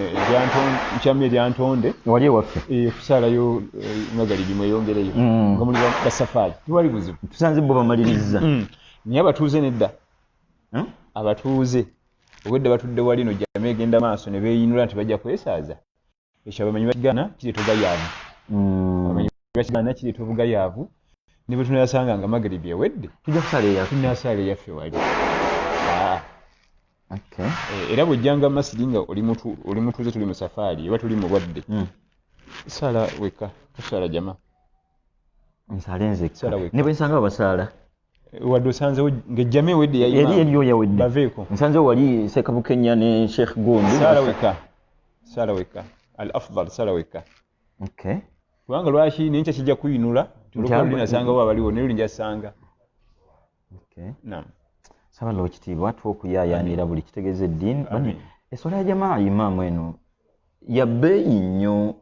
[SPEAKER 2] eryantonde
[SPEAKER 1] wali ewaffe
[SPEAKER 2] okusaalayo magaribi mweyongereyo nga muli basafaari tiwali buzibu
[SPEAKER 1] tusanze bo bamaliriza
[SPEAKER 2] naye abatuuze nedda abatuuze obwedde batudde wali no jjama egenda maaso ne beeyinula nti bajja kwesaaza ekyo abamanyi bakigana kireeta obugayaavu abamanyi bakigana kireeta obugayaavu ne bwe tunayasanga nga magaribi ewedde
[SPEAKER 1] tujja kusaala eyaffe
[SPEAKER 2] tunasaala eyaffe wali era bw'ojjanga masiri nga oli mutuuze tuli mu safaari oba tuli mulwadde saala wekka tosaala jama
[SPEAKER 1] nsaale nzekka ne bwe nsanga babasaala
[SPEAKER 2] wadde osanzewo ng'ejjama ewedde
[SPEAKER 1] eri eriyo yawedde
[SPEAKER 2] baveeko
[SPEAKER 1] nsanzewo wali Sekabukenya ne Sheikh Gondi
[SPEAKER 2] saala wekka al afdal saala wekka
[SPEAKER 1] Okay.
[SPEAKER 2] Kubanga lwaki nenkya kijja kuyinula tulukulu nasanga bwa baliwo ne lulinja sanga.
[SPEAKER 1] Okay.
[SPEAKER 2] Naam.
[SPEAKER 1] Sabala okitiibwa okuyayaanira buli kitegeeza eddiini. Bani essola ya jamaa imaamu eno ya bbeeyi nnyo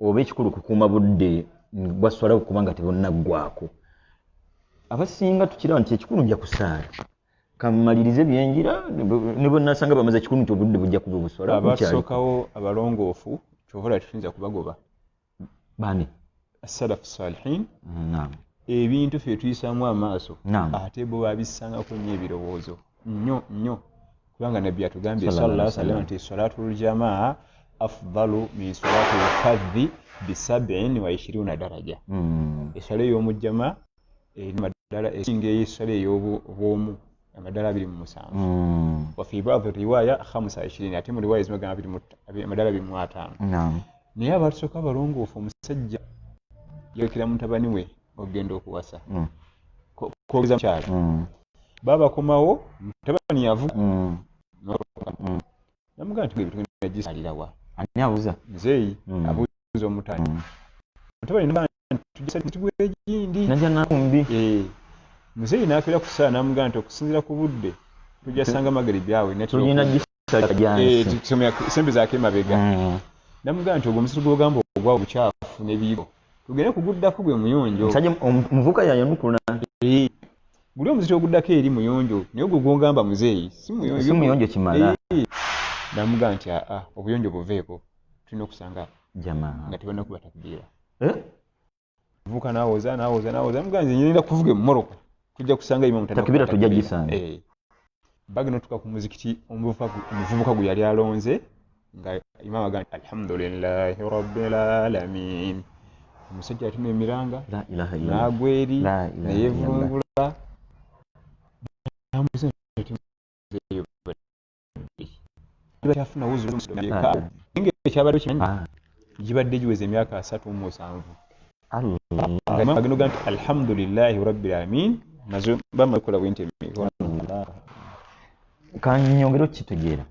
[SPEAKER 1] oba ekikulu kukuuma budde bwaswala kubanga tebonnaggwako. Abasinga tukiraba nti ekikulu nja kusaala. Kamalirize byenjira ne bwe nasanga bamaze ekikulu nti obudde bujja kuba buswala.
[SPEAKER 2] Abasookawo abalongoofu kyovola tusinza kubagoba.
[SPEAKER 1] Bani?
[SPEAKER 2] As-salafu salihin.
[SPEAKER 1] Naam.
[SPEAKER 2] Ebintu fye tuyisaamu amaaso.
[SPEAKER 1] Naam.
[SPEAKER 2] Ate bo babisangako nnyo ebirowoozo. Nnyo. Kubanga nabbi atugambye sallallahu alaihi wasallam nti salatul jamaa afdalu min salatil fardhi bi 27 daraja. Esala ey'omu jamaa madala esinga ey'esala ey'obwomu amadala 27. Wa fi ba'd riwaya 25 ate mu riwaya zimagana amadala 25.
[SPEAKER 1] Naam.
[SPEAKER 2] Naye abatusooka abalongoofu omusajja yekera mutabani we ogenda okuwasa. Kwogeza mukyala. Baba komawo mutabani yavuga. Namugamba nti ebintu nagisalirawa.
[SPEAKER 1] Ani abuza?
[SPEAKER 2] Nzeeyi abuuza omutani. Mutabani namugamba nti tujja tugwe egindi.
[SPEAKER 1] Najja nakumbi.
[SPEAKER 2] Muzeeyi n'akeera ku ssaawa n'amugamba nti okusinziira ku budde tujja sanga magaribi awe
[SPEAKER 1] tulina gisalira gyansi.
[SPEAKER 2] Tusomera sembe zaako emabega. Namugamba nti ogwo omusiri gw'ogamba ogwa obukyafu n'ebiyigo tugende kuguddako gwe muyonjo.
[SPEAKER 1] Musajja omuvuka yayanukula.
[SPEAKER 2] Guli omuziri oguddako eri muyonjo naye ogwo gw'ogamba muzeeyi si
[SPEAKER 1] muyonjo kimala.
[SPEAKER 2] Namugamba nti obuyonjo buveeko tulina okusanga
[SPEAKER 1] jamaa
[SPEAKER 2] nga tebannakuba takbiira. Muvuka n'awoza namugamba nze ngenda kuvuga emmoroka tujja kusanga imamu
[SPEAKER 1] takbiira tujja gisanga.
[SPEAKER 2] Bagenda tuka ku muzikiti omuvubuka gwe yali alonze nga imamu agamba nti alhamdulillahi rabbil alamin. Omusajja atumya emiranga n'agweri neyevungula bakyafuna wuzuekyabadde kimanyi gibadde giweza emyaka 37. Agenda nti alhamdulillahi rabbil alamin nazo bamakola bwente
[SPEAKER 1] kanyongero kitujeera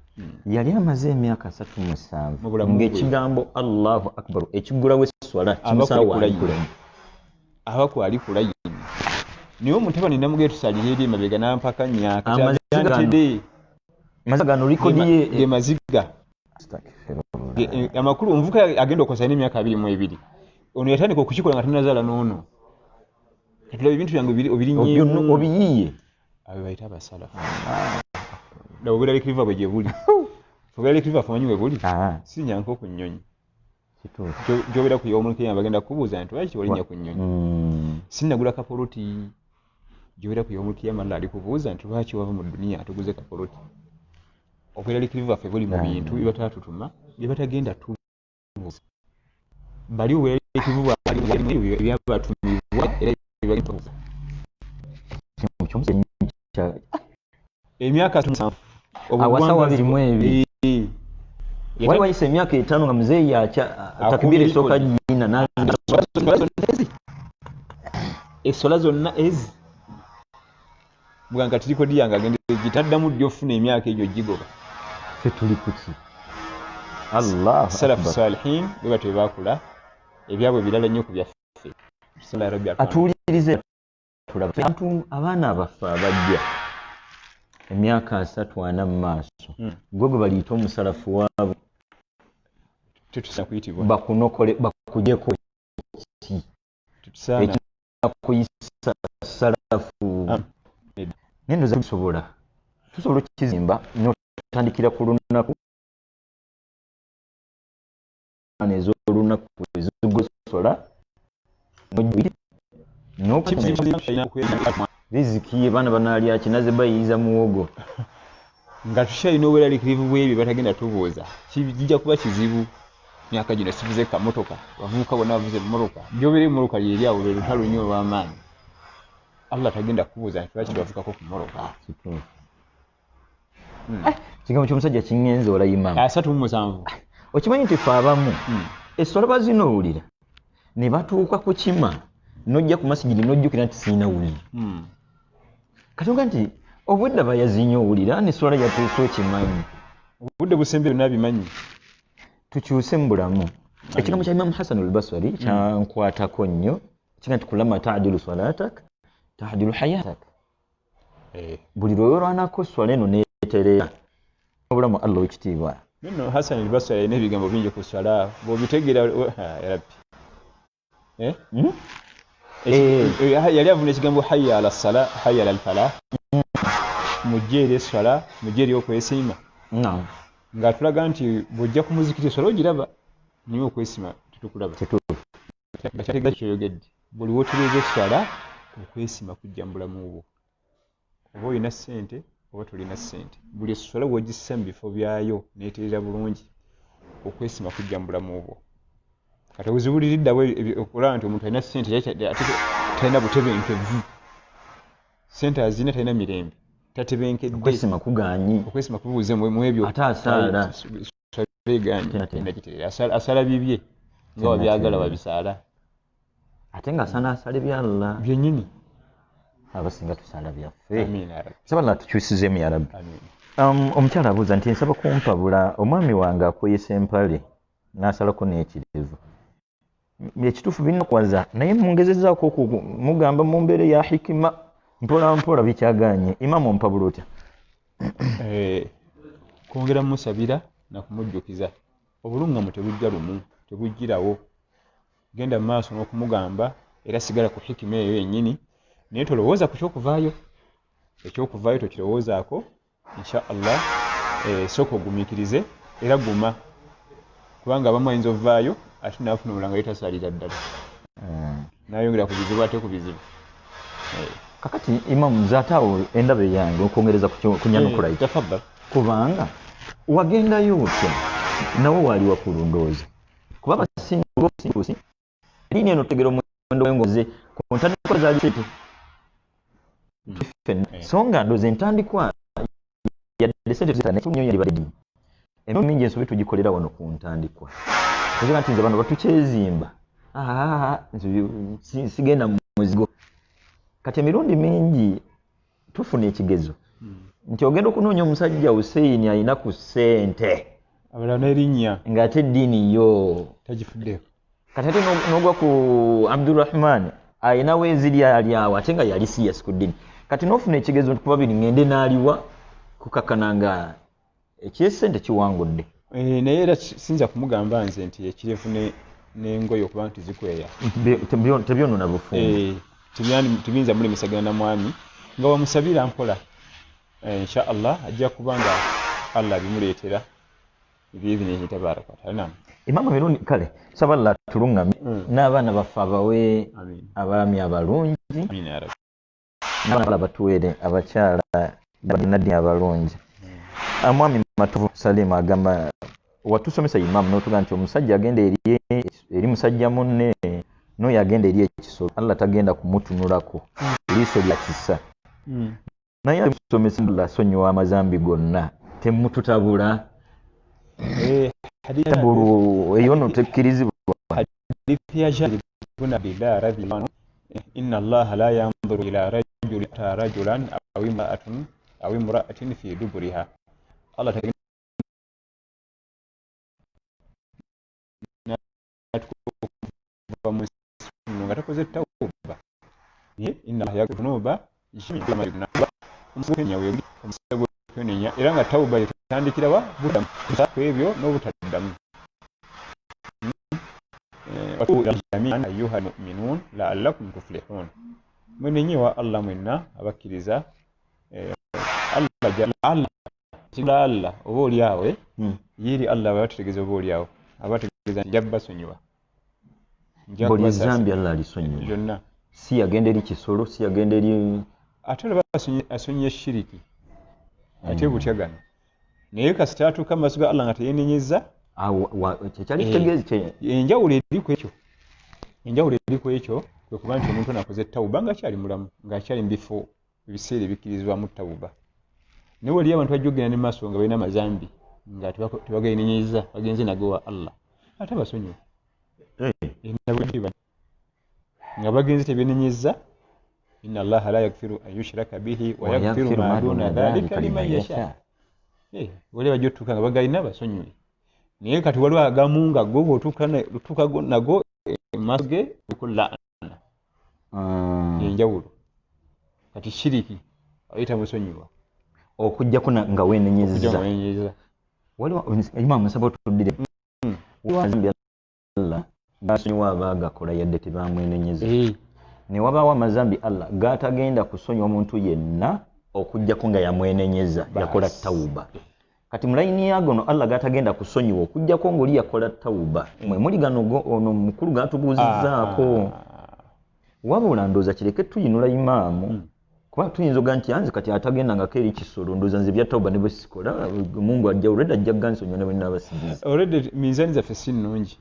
[SPEAKER 1] yali amaze emyaka 37 ng'ekigambo Allahu akbar ekigulawo esswala
[SPEAKER 2] abakwali kulayini niyo omutabani namugeetu tusalira eri emabega n'ampakanya
[SPEAKER 1] mazigano likodiye
[SPEAKER 2] gemaziga amakulu omuvuka agenda okosa n'emyaka 22 ono yatandika okukikola nga tanazaala n'ono katulaba ebintu byange obirinye
[SPEAKER 1] obiyiye
[SPEAKER 2] abo bayita abasalafu obweraliikiriva bwe gye buli obweraliikiriva afumanyi we buli si nyanka ku nnyonyi gy'obeera ku y'omulukiyama bagenda kubuuza nti lwaki walinnya ku nnyonyi sinnagula kapoloti gy'obeera ku y'omulukiyama ali kubuuza nti lwaki wava mu duniya tuguze kapoloti. Obweraliikirivu bwaffe buli mu bintu bye batatutuma bye batagenda tubuuza bali obweraliikirivu bwabwe ebyabatumibwa era byebagenda tubuuza emyaka 7
[SPEAKER 1] awasa 22 wali wayise emyaka 5 nga muzeeyi takbira esooka jina
[SPEAKER 2] essola zonna ezi bwanga tirikodi yange agenda gitaddamu ddyo ofuna emyaka egyo gigoba
[SPEAKER 1] ffe tuli kuki Allah
[SPEAKER 2] salafu salihin bwe batwe bakula ebyabwe birala nnyo ku byaffe
[SPEAKER 1] atuwulirize tulaba abaana abaffe abajja emyaka 30 mu maaso gwe gwe baliyita omusalafu waabwe
[SPEAKER 2] tetusaana kuyitibwa
[SPEAKER 1] bakunokole bakujeko ki ekikuyisa salafu nendoza tusobola okukizimba n'otandikira ku lunaku ez'olunaku ezigusola riziki ye baana banaalya kinaze bayiyiza muwogo
[SPEAKER 2] nga tukyalina obweraliikirivu bw'ebyo batagenda tubuuza kijja kuba kizibu. Myaka gino sivuze kamotoka bavubuka bonna bavuze emmotoka gy'obeera emmotoka lyeri awo lwe lutalo nnyo olw'amaanyi. Allah tagenda kubuuza nti lwaki twavukako ku mmotoka.
[SPEAKER 1] Kigambo ky'omusajja kiŋŋenze olayima
[SPEAKER 2] 37
[SPEAKER 1] okimanyi nti ffe abamu esswala bazinoowulira ne batuuka ku kima n'ojja ku masigiri n'ojjukira nti siina wuli kati oga nti obudde bayazinyoowulira n'esswala yatuuse okimanyi
[SPEAKER 2] obudde busembe byonna bimanyi
[SPEAKER 1] tukyuse mu bulamu ekigambo kya Imam Hassan al-Basri kyankwatako nnyo kiga nti kulama ta'dilu salatak ta'dilu hayatak. Buli lwolwanako swala eno neeterera obulamu Allah w'ekitiibwa.
[SPEAKER 2] Nno Hassan al-Basri alina ebigambo bingi ku swala bw'obitegeera ya Rabbi. Yali avuna ekigambo hayya ala ssala hayya ala al-falah mujje eri esswala mujje eri okwesiima. Ng'atulaga nti bw'ojja ku muzikiti esswala ogiraba niwe okwesiima tetukulaba. Kyategeeza kyoyogedde buli w'otereeza esswala okwesiima kujja mu bulamu bwo. Oba olina ssente oba tolina ssente buli esswala bw'ogissa mu bifo byayo neeterera bulungi okwesiima kujja mu bulamu bwo. Kati obuzibuliriddawo okulaba nti omuntu alina ssente ate talina butebenkevu. Ssente azina talina mirembe tatebenkedde.
[SPEAKER 1] Okwesiima kugaanyi.
[SPEAKER 2] Okwesiima kubuuze mu ebyo.
[SPEAKER 1] Ate asaala.
[SPEAKER 2] Asala bibye nga wabyagala wabisaala.
[SPEAKER 1] Ate nga asaana asale bya Allah.
[SPEAKER 2] Byennyini.
[SPEAKER 1] Abasinga tusaala byaffe.
[SPEAKER 2] Amiina ya Rabbi.
[SPEAKER 1] Saba Allah tukyusizeemu ya Rabbi.
[SPEAKER 2] Amiina.
[SPEAKER 1] Omukyala abuuza nti nsaba kumpabula omwami wange akweyisa empale n'asalako n'ekirevu. Ekituufu birina okwaza naye mungezezzaako okumugamba mu mbeera ya hikima mpola mpola bikyagaanye. Imamu ompabula otya?
[SPEAKER 2] Kwongera musabira na kumujjukiza. Obulungamu tebujja lumu, tebujjirawo. Genda mu maaso n'okumugamba era sigala ku hikima eyo yennyini naye tolowooza ku kyokuvaayo. Ekyokuvaayo tokirowoozaako insha Allah. Sooka ogumiikirize era guma kubanga abamu ayinza ovaayo ate naafuna omulanga yetasaalira ddala nayongera ku bizibu ate ku bizibu.
[SPEAKER 1] Kakati Imamu nzaataawo endaba yange okwongereza ku nyanukula ito.
[SPEAKER 2] Tafadhali.
[SPEAKER 1] Kubanga wagendayo otya nawe waali wakulu ndowooza kuba basinga lini eno tegera omuwendo w'engoze ku ntandikwa zaali sente. So nga ndowooza entandikwa yadde sente nnyo yalibadde ddimu. Emirundi mingi ensobi tugikolera wano ku ntandikwa. Kugira nti nze bano batukyezimba. Sigenda mu muzigo. Kati emirundi mingi tufuna ekigezo nti ogenda okunoonya omusajja Hussein alina ku ssente
[SPEAKER 2] abalala n'erinnya
[SPEAKER 1] ng'ate eddiini yo
[SPEAKER 2] tagifuddeko.
[SPEAKER 1] Kati ate n'ogwa ku Abdurrahman alinawo eziri ali awo ate nga yali siyasi ku ddiini. Kati n'ofuna ekigezo nti ku babiri ngende n'aliwa kukakana nga ekyessente kiwangudde.
[SPEAKER 2] Naye era sinza kumugamba nze nti ekirevu n'engoye okuba nti zikweya
[SPEAKER 1] tebyonona bufumbo.
[SPEAKER 2] Tibiyinza mulemisagana na mwami nga wamusabira mpola. Insha Allah ajja kubanga Allah bimuleetera biiznihi tabaraka wa taala.
[SPEAKER 1] Imamu mirundi kale saba Allah tulungamye n'abaana baffe abawe abaami abalungi.
[SPEAKER 2] Amiina ya Rabbi.
[SPEAKER 1] N'abaana batuwere abakyala badinadi abalungi. Mwami Matuvu Salim agamba watusomesa Imamu n'otuga nti omusajja agenda eri musajja munne n'oyo agenda eri ekisolo Allah tagenda kumutunulako liiso lya kisa. Naye amusomesa ndula sonyiwa amazambi gonna temututabula. Bulu eyo no tekkirizibwa.
[SPEAKER 2] Hadithi ya Jabir ibn Abdillah radhiyallahu anhu inna Allah la yanzuru ila rajulan aw imra'atin fi duburiha. Allah tagenda nga takoze tawuba. Inna Allah yaghfiru dhunuba jami'an omusego era nga tawuba yatandikira wa buddamu ebyo n'obutaddamu. Jami'an ayyuha almu'minun la'allakum tuflihun. Mwenenyewa Allah mwenna abakkiriza Allah oba oli awe yiri Allah abategeeza oba oli awo abategeeza njabba sonyiwa.
[SPEAKER 1] Buli zambi Allah alisonyiwa.
[SPEAKER 2] Byonna.
[SPEAKER 1] Si yagenda eri kisolo, si yagenda eri
[SPEAKER 2] ate olaba asonyiye shiriki ate butyagano. Naye kasita atuuka mu maaso ga Allah nga teyennenyezza
[SPEAKER 1] kyali kitegeeza
[SPEAKER 2] enjawulo eri ku ekyo. Enjawulo eri ku ekyo kwe kuba nti omuntu anakoze tawuba ng'akyali mulamu ng'akyali mu bifo ebiseera ebikkirizibwamu tawuba. Naye waliyo abantu bajjogera ne maaso nga balina amazambi nga tebagayenenyezza bagenze nago wa Allah ate basonyiwa. Nga bagenze tebenenyezza inna Allah la yaghfiru an yushraka bihi wa yaghfiru ma duna dhalika liman yasha. Waliyo bajja otuuka nga bagalina basonyiwe naye kati waliwo agamu nga go bw'otuuka nago maaso ge liko laana yenjawulo kati shiriki ayita musonyiwa
[SPEAKER 1] okujjako nga weenenyezza waliwo Imam Musaba otuddire Allah basonyiwa abaagakola yadde tebamwenenyeza ne wabaawo amazambi Allah gaatagenda kusonyiwa omuntu yenna okujjako nga yamwenenyeza yakola tawuba kati mulayini yagono Allah gatagenda kusonyiwa okujjako ng'oli yakola tawuba mwe muli gano ono mukulu gatubuuzizzaako wabula ndooza kireke tuyinula imaamu kuba tuyinza oga nti anze kati atagenda nga keeri kisolo ndooza nze bya tawuba ne bwe sikola Mungu ajja already ajja gansonyiwa ne bwe nnaabasigiza
[SPEAKER 2] already minzaani zaffe si nnungi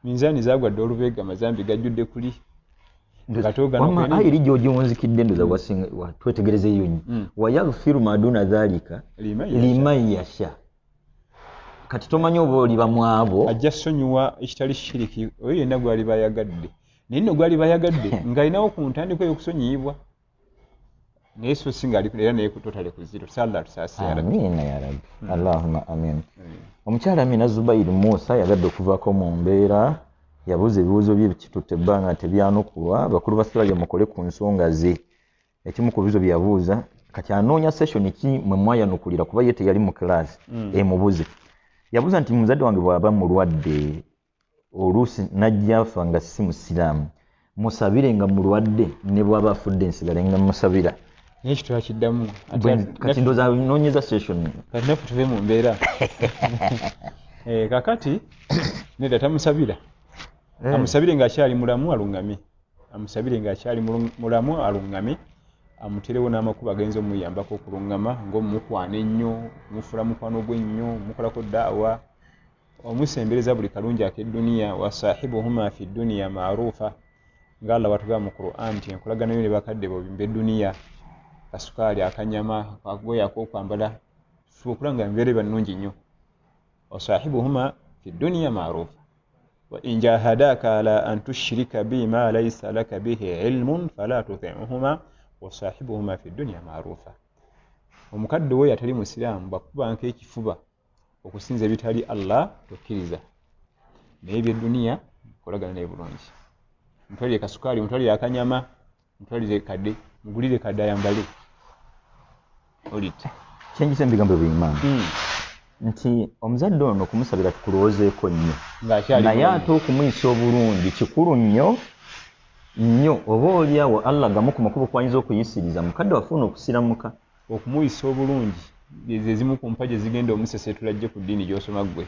[SPEAKER 2] minzaani zaagwadde olubeega amazambi gajjudde kuli
[SPEAKER 1] ayiri gy'ogyonzikidde ndoza twetegereze eyo nnyo wayaghfiru maduna dhalika liman yasha kati tomanyi oba oliba mu abo
[SPEAKER 2] ajja ssonyiwa ekitali shiriki oyo yenna gwali bayagadde naye nno gwali bayagadde ng'alinawo ku ntandikwa ey'okusonyiyibwa naye so si ng'ali era naye kutotale ku ziro salla tusaase
[SPEAKER 1] amiina ya rabbi allahumma amin omukyala Amina Zubair Musa yagadde okuvaako mu mbeera yabuuza ebibuuzo bye kitutte ebbanga tebyanukulwa bakulu ba Australia mukole ku nsonga ze ekimu ku bibuuzo bye yabuuza kati anoonya session ki mwe mwayanukulira kuba ye teyali mu class emubuze yabuuza nti muzadde wange bw'aba mulwadde oluusi najja afa nga si musiraamu musabire nga mulwadde ne bw'aba afudde nsigale nga musabira
[SPEAKER 2] naye ekitwala kiddamu
[SPEAKER 1] kati ndooza noonyeza session
[SPEAKER 2] kati naffe tuve mu mbeera kakati nedda tamusabira amusabire ng'akyali mulamu alungame amusabire ng'akyali mulamu alungame amuterewo n'amakubo agenza omuyambako okulungama ng'omukwana ennyo mufula mukwano gw'ennyo mukolako daawa omusembereza buli kalungi ak'edduniya wa sahibuhuma fi dduniya maarufa nga Allah watugamba mu Qur'an nti enkolagana yo ne bakadde bobimba edduniya kasukaali akanyama akagoye ak'okwambala fuba okulanga embeera eba nnungi nnyo wa sahibuhuma fi dduniya maarufa وإن جاهداك على أن تشرك بي ما ليس لك به علم فلا تطعهما وصاحبهما في الدنيا معروفا omukadde we yatali musiraamu bakubanka ekifuba okusinza ebitali Allah tokkiriza naye eby'edduniya kolagana naye bulungi mutwalire kasukaali mutwalire akanyama mutwalire kadde mugulire kadde ayambale olite
[SPEAKER 1] kyenjisa ebigambo by'Imam nti omuzadde ono kumusabira tukulowoozeeko nnyo naye ate okumuyisa obulungi kikulu nnyo oba oliawo Allah gamu ku makubo kwayinza okuyisiriza mukadde wafuna okusiramuka
[SPEAKER 2] okumuyisa obulungi ezimu ku mpa gye zigenda omusesetula ajje ku ddiini gy'osoma ggwe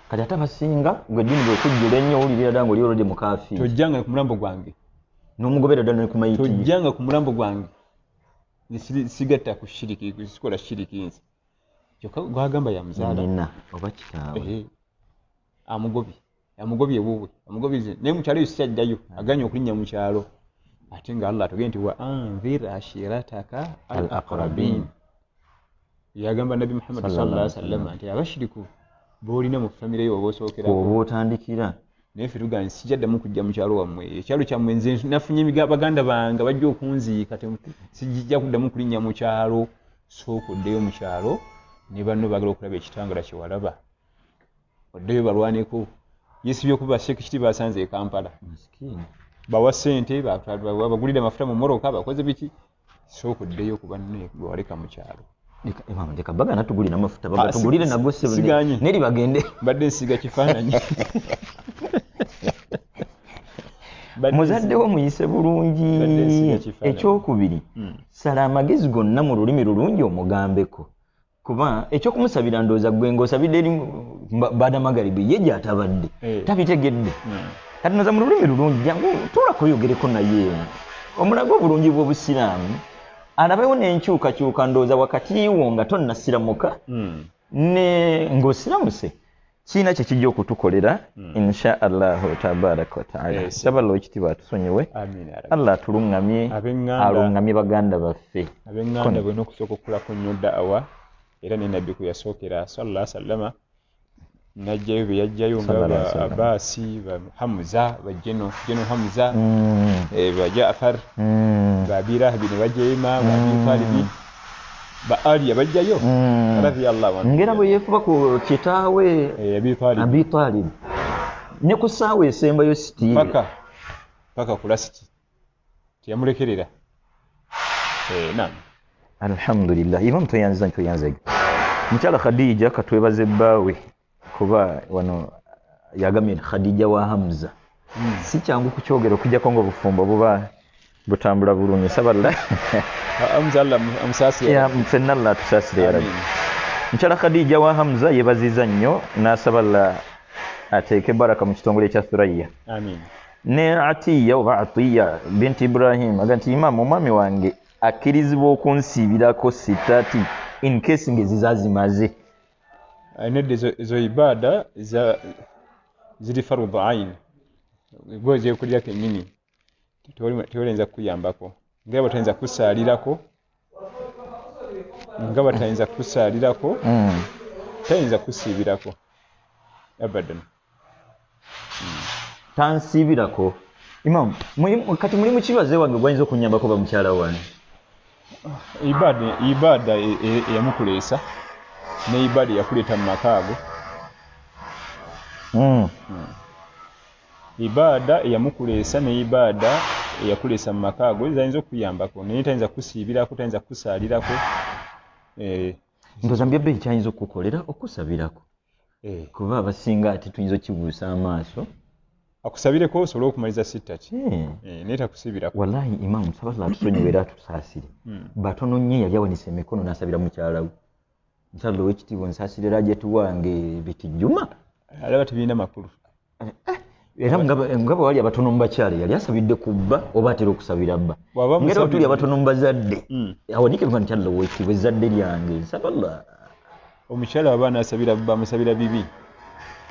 [SPEAKER 1] kati ate abasinga gwe ddiini bwekujjula ennyo owulirira ddala ng'oli olwedde mukaafiiri
[SPEAKER 2] tojjanga ku mulambo gwange
[SPEAKER 1] n'omugobera ddala ne ku mayitiri
[SPEAKER 2] tojjanga ku mulambo gwange sigatta ku shiriki sikola shiriki nsi kyokka gwagamba yamuzaala
[SPEAKER 1] nina oba kitaawe
[SPEAKER 2] amugobye ewuwe amugobize naye mukyalo eyo sikyajjayo aganya okulinnya mu kyalo ate nga Allah atugende nti wa anzir ashirataka al aqrabin yagamba Nabi Muhammad sallallahu alaihi wasallam nti abashiriku boolina mu famire yo oba osookera
[SPEAKER 1] oba otandikira
[SPEAKER 2] naye ffe tugamba sijjaddamu kujja mu kyalo wammwe ekyalo kyammwe nze nafunye baganda bange bajja okunziika sijja kuddamu kulinnya mu kyalo sooka oddeyo mu kyalo ne banno bagala okulaba ekitangala kye walaba oddeyo balwaneko yesibye okuba Sheikh Kiti basanze e Kampala bawa ssente bagulira amafuta mu moroka bakoze biki sooka oddeyo ku banne gwe waleka mu kyalo
[SPEAKER 1] leka baga natugulira amafuta bagatugulire nago
[SPEAKER 2] siganye
[SPEAKER 1] neri bagende
[SPEAKER 2] badde nsiga kifaananyi
[SPEAKER 1] muzadde wo muyise bulungi ekyokubiri sala amagezi gonna mu lulimi lulungi omugambeko kuba ekyokumusabira ndooza gwe ng'osabidde eri baada magaribi ye gy'atabadde tabitegedde kati noza mu lulimi lulungi jangu tuulako oyogereko naye omulaga obulungi bw'obusiraamu alabewo n'enkyukakyuka ndooza wakati wo nga tonnasiramuka ne ng'osiramuse kiina kye kijja okutukolera insha allahu tabaraka wataala sabala ekitiibwa atusonyiwe Allah atuluŋŋamye aluŋŋamye baganda baffe
[SPEAKER 2] ab'eŋŋanda bwe n'okusooka okukulako nnyo daawa era ne nabbi kwe yasookera sallallahu alaihi wasallama najjayo be yajjayo nga Abbasi ba Hamza ba Jeno Hamza ba Jaafar ba Abi Lahab ne bajja Imam Abi Talib baali abajjayo radiyallahu anhu
[SPEAKER 1] ngera bwe yefuba ku kitaawe Abi Talib ne ku ssaawa esembayo sitiire
[SPEAKER 2] paka ku lasiti tiyamulekerera naam
[SPEAKER 1] alhamdulillah imam toyanza mukyala Khadija katwebaze bbaawe kuba wano yagamye Khadija wa Hamza si kyangu kukyogera okujjako nga obufumbo buba butambula bulungi saballa
[SPEAKER 2] Hamza Allah amusasire
[SPEAKER 1] ya mfenna Allah tusasire ya rabbi mukyala Khadija wa Hamza yebaziza nnyo n'asaballa ateeke baraka mu kitongole kya Thuraya
[SPEAKER 2] amin
[SPEAKER 1] ne Atiya oba Atiya binti Ibrahim aganti imam omwami wange akkirizibwa okunsiibirako sitati in case ngezizazimaze
[SPEAKER 2] nedde ezo ibada ziri farudhu ain gwoje okulira kennyini tewolenza kukuyambako nga batayinza kusaalirako tayinza kusiibirako abadan
[SPEAKER 1] tansiibirako imam kati mulimu kibaze wange gwayinza okunyambako bamukyala wange
[SPEAKER 2] ibada eyamukuleesa ne ibada eyakuleeta mu makaago ibada eyamukuleesa ne ibada eyakuleesa mu makaago zayinza okuyambako naye tayinza kusiibirako tayinza kusaalirako
[SPEAKER 1] ndoza mbyabbe ekyayinza okukolera okusabirako kuba abasinga ati tuyinza okibuusa amaaso
[SPEAKER 2] akusabireko osobole okumaliza sittaki naye takusiibirako
[SPEAKER 1] wallahi imamu sabala atusonyiwe era atusaasire batono nnyo yali awanisa emikono n'asabira mukyala we mukyala ow'ekitiibwa nsaasire Rajetu wange Bitijjuma
[SPEAKER 2] alaba tebirina makulu
[SPEAKER 1] era nga bwe wali abatono mu bakyala yali asabidde ku bba oba atera okusabira bba ngera tuli abatono mu bazadde awanike luba mukyala ow'ekitiibwa ezzadde lyange nsaballa
[SPEAKER 2] omukyala waba n'asabira bba amusabira bibi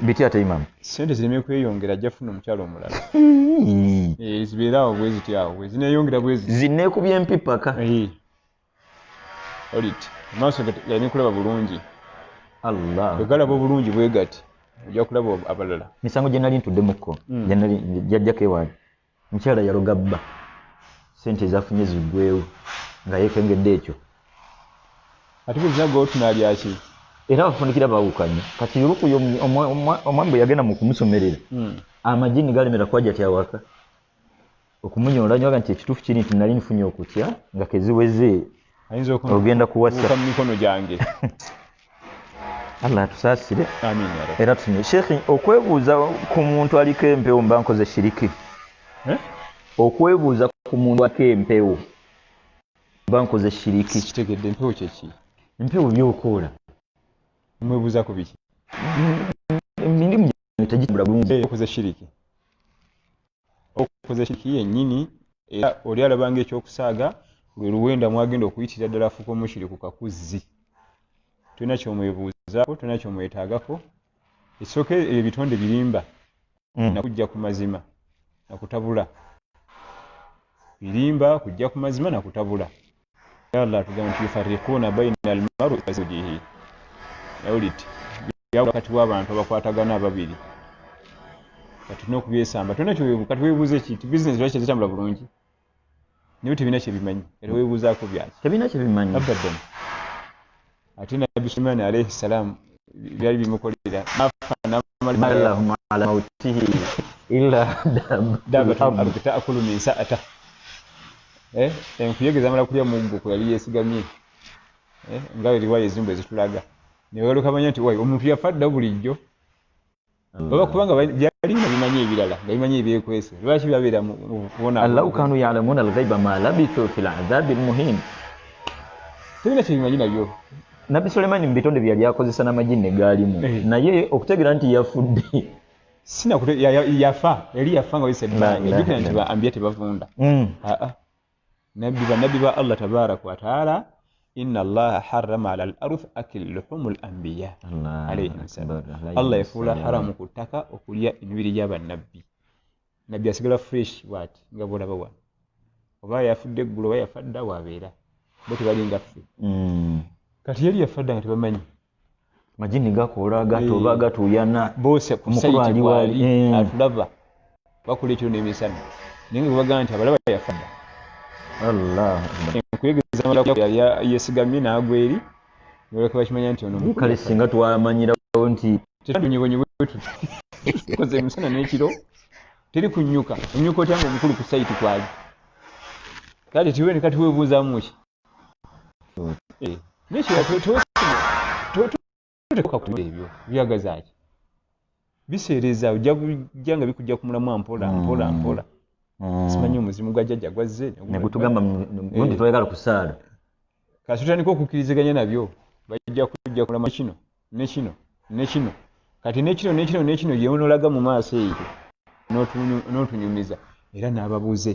[SPEAKER 1] biti ate imamu
[SPEAKER 2] sente zireme kweyongera ajja funa omukyala omulala zibeeraawo bwe zityawo bwe zineeyongera bwe
[SPEAKER 1] zineekubya empipaka
[SPEAKER 2] olit amaaso galina kulaba bulungi
[SPEAKER 1] allah
[SPEAKER 2] bwegalaba obulungi bwe gati ojja kulaba abalala
[SPEAKER 1] misango gye nali ntuddemuko jajjako ewaali mukyala yaloga bba sente ezafunye ziggwewo nga yeekengedde ekyo
[SPEAKER 2] ate bwe zinaggwawo tunalyaki
[SPEAKER 1] era bafundikira bawukanye kati olukuyo omwami bwe yagenda mu kumusomerera amagini galemera kwaja tyawaka okumunyola nyoga nti ekituufu kiri nti nali nfunye okutya nga keziweze ogenda kuwasa
[SPEAKER 2] mikono gyange
[SPEAKER 1] Allah tusaasire
[SPEAKER 2] amin
[SPEAKER 1] era tusunye shekhi okwebuuza ku muntu aliko empewo mba nkoze shiriki okwebuuza ku muntu aliko empewo mba nkoze shiriki
[SPEAKER 2] kitegedde empewo kyeki
[SPEAKER 1] empewo byokoola
[SPEAKER 2] mwebuuza ku biki
[SPEAKER 1] emirimu tegitambula bulungi
[SPEAKER 2] okoze shiriki yennyini era oli alabanga ekyokusaaga lwe luwenda mwagenda okuyitira ddala afuuka omushiriku kakuzzi tulina kyomwebuuzaako tulina kyomwetaagako ekisooka ebitonde birimba nakujja ku mazima nakutabula birimba kujja ku mazima nakutabula Allah atugamba nti yufarriquuna baina almaru wa zawjihi yawuliti wakati w'abantu abakwatagana ababiri kati tulina okubyesamba tulina kati weebuuza ekiti bizinesi lwaki zitambula bulungi niwe tebina kyebimanyi era weebuuzaako byaki
[SPEAKER 1] tebina kyebimanyi
[SPEAKER 2] abadan ate nabbi Sulaiman alayhi salam byali bimukolera
[SPEAKER 1] allahumma ala mautihi illa
[SPEAKER 2] dabatun ardi ta'kulu min sa'ata enkuyege zamala kulya muggo kwe yali yeesigamye nga riwaya ezimu ezitulaga newalukamanya nti wayi omuntu yafadda bulijjo baba kubanga byali bimanyi ebirala nga bimanyi ebyekwese lwaki byabeera mu kubona
[SPEAKER 1] allahu kanu ya'lamuna al-ghaiba ma labithu fil 'adhabi al-muhin
[SPEAKER 2] tebina kyebimanyi nabyo
[SPEAKER 1] nabbi Sulemani mu bitonde byali akozesa n'amagini gaalimu naye okutegeera nti yafudde
[SPEAKER 2] yafa yali yafa nga waiseddaejjukira nti baambiya tebavunda nabbi ba Allah tabaraka wa taala inna allaha harrama ala al-arth akil luhumul anbiya alayhi salam Allah yafuula haramu ku ttaka okulya emibiri gy'abannabbi nabbi asigala fresh bwati nga bolaba wa oba yafudde eggulo oba yafadda wabeera bo tebalinga ffe kati yali yafadda nga tebamanyi
[SPEAKER 1] majini gakoola gatoba gatuyana
[SPEAKER 2] bose ku saiti wali atulaba bakola ekiro n'emisana naye nga bagamba nti abalaba yafadda
[SPEAKER 1] Allah
[SPEAKER 2] enkuyegeza malako yali yesigamye n'agweri oleka bakimanya nti ono
[SPEAKER 1] kale singa twamanyirawo nti
[SPEAKER 2] tetandonyebonyebwe tuti tukoze emisana n'ekiro teri kunyuka onyuka otya nga omukulu ku saiti kwali kale tiwe kati weebuuzaamu ki nekiro ebyo byagaza ki biseereza ojja kujja nga bikujja kumulamu mpola simanyi omuzimu gwa jjajja gwazze
[SPEAKER 1] negutugamba gundi twayagala kusaala
[SPEAKER 2] kasi tutandika okukkiriziganya nabyo bajja kujja kulama kino nekino kati nekino yeonolaga mu maaso eyo n'otunyumiza era n'ababuuze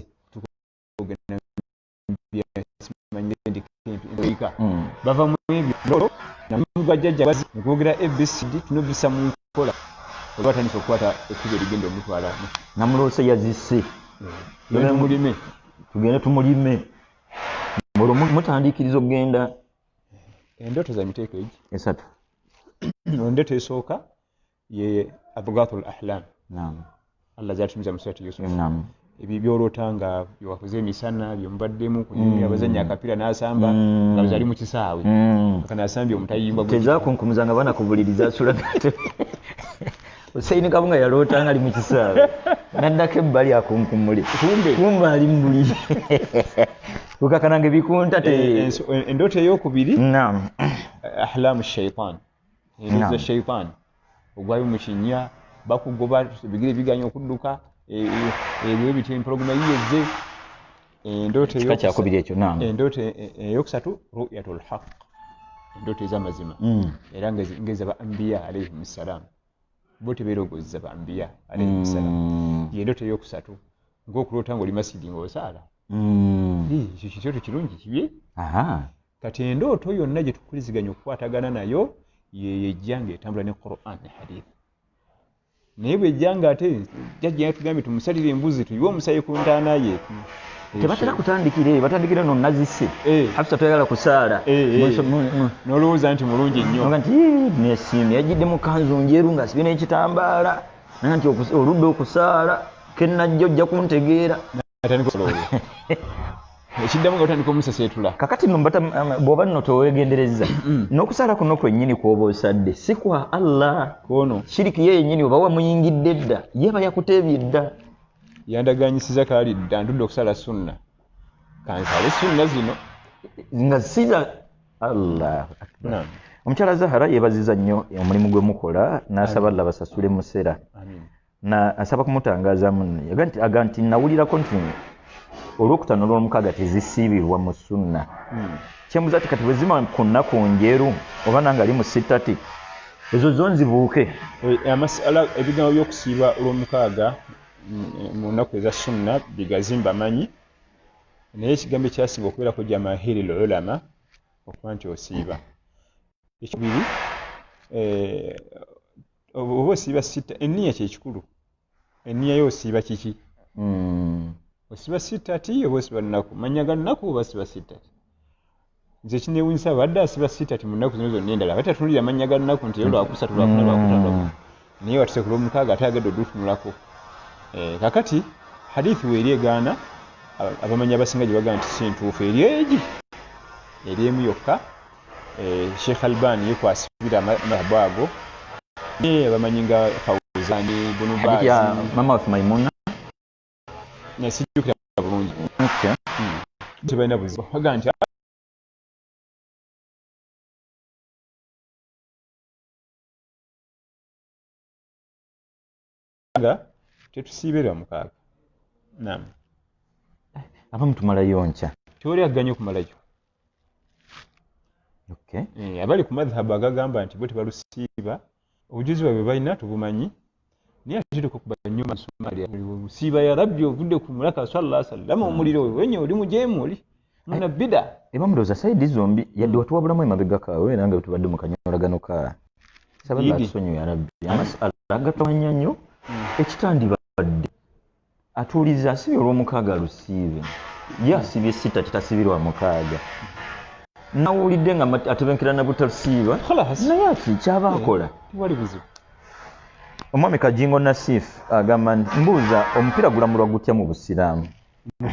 [SPEAKER 2] bava mu ebyo namuzimu gwa jjajja gwazze okwogera abcd tunobisa mu nkola olwa atandika okukwata ekkubo erigenda omutwala
[SPEAKER 1] namuloose yazisse
[SPEAKER 2] mulime
[SPEAKER 1] tugende tumulime olwo mutandikiriza okugenda
[SPEAKER 2] endoto za miteeko egi
[SPEAKER 1] esatu
[SPEAKER 2] endoto esooka ye abghathul ahlam Allah zatumiza mu surati Yusuf ebyo byolota nga byewakoze emisana byemubaddemu kunyumya abazanya akapira n'asamba nga bazali mu kisaawe kanasambye omutayimbwa
[SPEAKER 1] tezakunkumuza nga banakubuliriza sulagate Usaini Kabunga yalota nga ali mu kisaawe naddako ebbali akunkumule kumbe ali mbuli ukakanange bikunta
[SPEAKER 2] endoto eyokubiri ahlamu shaitan eroza shaitan ogwayo mu kinnya bakugoba bigire biganya okudduka ebyo biti empologoma yiyeze endoto
[SPEAKER 1] kyakubiri ekyo
[SPEAKER 2] endoto eyokusatu ru'yatul haqq endoto ez'amazima era ngeza ba anbiya alayhim salam bo tebeerogozza ba anbiya alayhim salam yendoto eyokusatu ng'okulota ng'oli masidi ng'osaala ekyo kityoto kirungi kibye kati endooto yonna gye tukuliziganya okukwatagana nayo yeyejja ng'etambula ne Qur'an ne hadith naye bwejja nga ate jjajja yatugambye tumusalire embuzi tuyiwe omusayi ku ntaana ye
[SPEAKER 1] tebatera batandikira no nazise hafisa toyagala kusaala
[SPEAKER 2] n'olowooza nti mulungi nnyo
[SPEAKER 1] nti nesiimi yajjidde mu kanzu njeru ng'asibye n'ekitambaala nti oludde okusaala kennajja ojja kuntegeera
[SPEAKER 2] ekiddamu nga otandika omusaseetula
[SPEAKER 1] kakati no bw'oba nno towegendereza n'okusaala kuno kwennyini kw'oba osadde si kwa Allah
[SPEAKER 2] kono
[SPEAKER 1] shiriki ye yennyini oba wamuyingidde dda yeba yakuteebye dda
[SPEAKER 2] yandaganyisiza kaali dda ntudde okusala sunna kansale sunna zino
[SPEAKER 1] nga siza Allah omukyala Zahara yeebaziza nnyo omulimu gwe mukola n'asaba Allah basasule musera asaba kumutangaaza munne aga nti nawulirako nti olwokutaano olw'omukaaga tezisiibirwa mu sunna kyembuza ti kati bwe zima ku nnaku njeru oba nange ali mu sitati ezo zo nzibuuke
[SPEAKER 2] amasala ebigambo by'okusiiba olw'omukaaga mu nnaku eza sunna bigazimba manyi naye ekigambo ekyasinga okubeerako jamahiri ulama okuba nti osiiba ekibiri oba osiiba sita enniya kyekikulu enniya yo osiiba kiki osiba sitati oba osiba nnaku manya ga nnaku oba osiba sitati nze kineewunyisa badde asiba sitati mu nnaku zino zonna endala batatunulira manya ga nnaku nti lwakusatu lwakuna naye watuse ku lwomukaaga ate agedde odutunulako kakati hadithi weeri egaana abamanyi abasinga gye bagaa nti si ntuufu eri egi eri emu yokka Sheikh Albani yekwasibira amahabu ago naye abamanyi nga Fawzani Ibn Baz
[SPEAKER 1] mama of Maimuna
[SPEAKER 2] nesijjukira bulungi tebalina buzibu baga nti tetusiibera mukaaga
[SPEAKER 1] abamu tumalayo nkya
[SPEAKER 2] teoli aganya okumalayo abali ku madhhabu agagamba nti bo tebalusiiba obujuzi bwabwe balina tubumanyi naye atituka okuba nnyo Somalia musiiba ya rabbi ovudde ku mulaka sallallahu alaihi wasallam omuliro wenye oli mujeemu oli muna bida
[SPEAKER 1] ebamulooza saidi zombi yadde watuwabulamu emabega kaawe era nga tubadde mu kanyolagano ka sabasonyo ya rabbi amasala agatawanya nnyo ekitandibadde atuuliza asibye olw'omukaaga alusiibe ye asibye sita kitasibirwa mukaaga nawulidde nga atebenkera na butasiiba naye ati kyaba akola
[SPEAKER 2] wali buzibu
[SPEAKER 1] omwami Kajingo Nasif agamba mbuuza omupiira gulamulwa gutya mu Busiraamu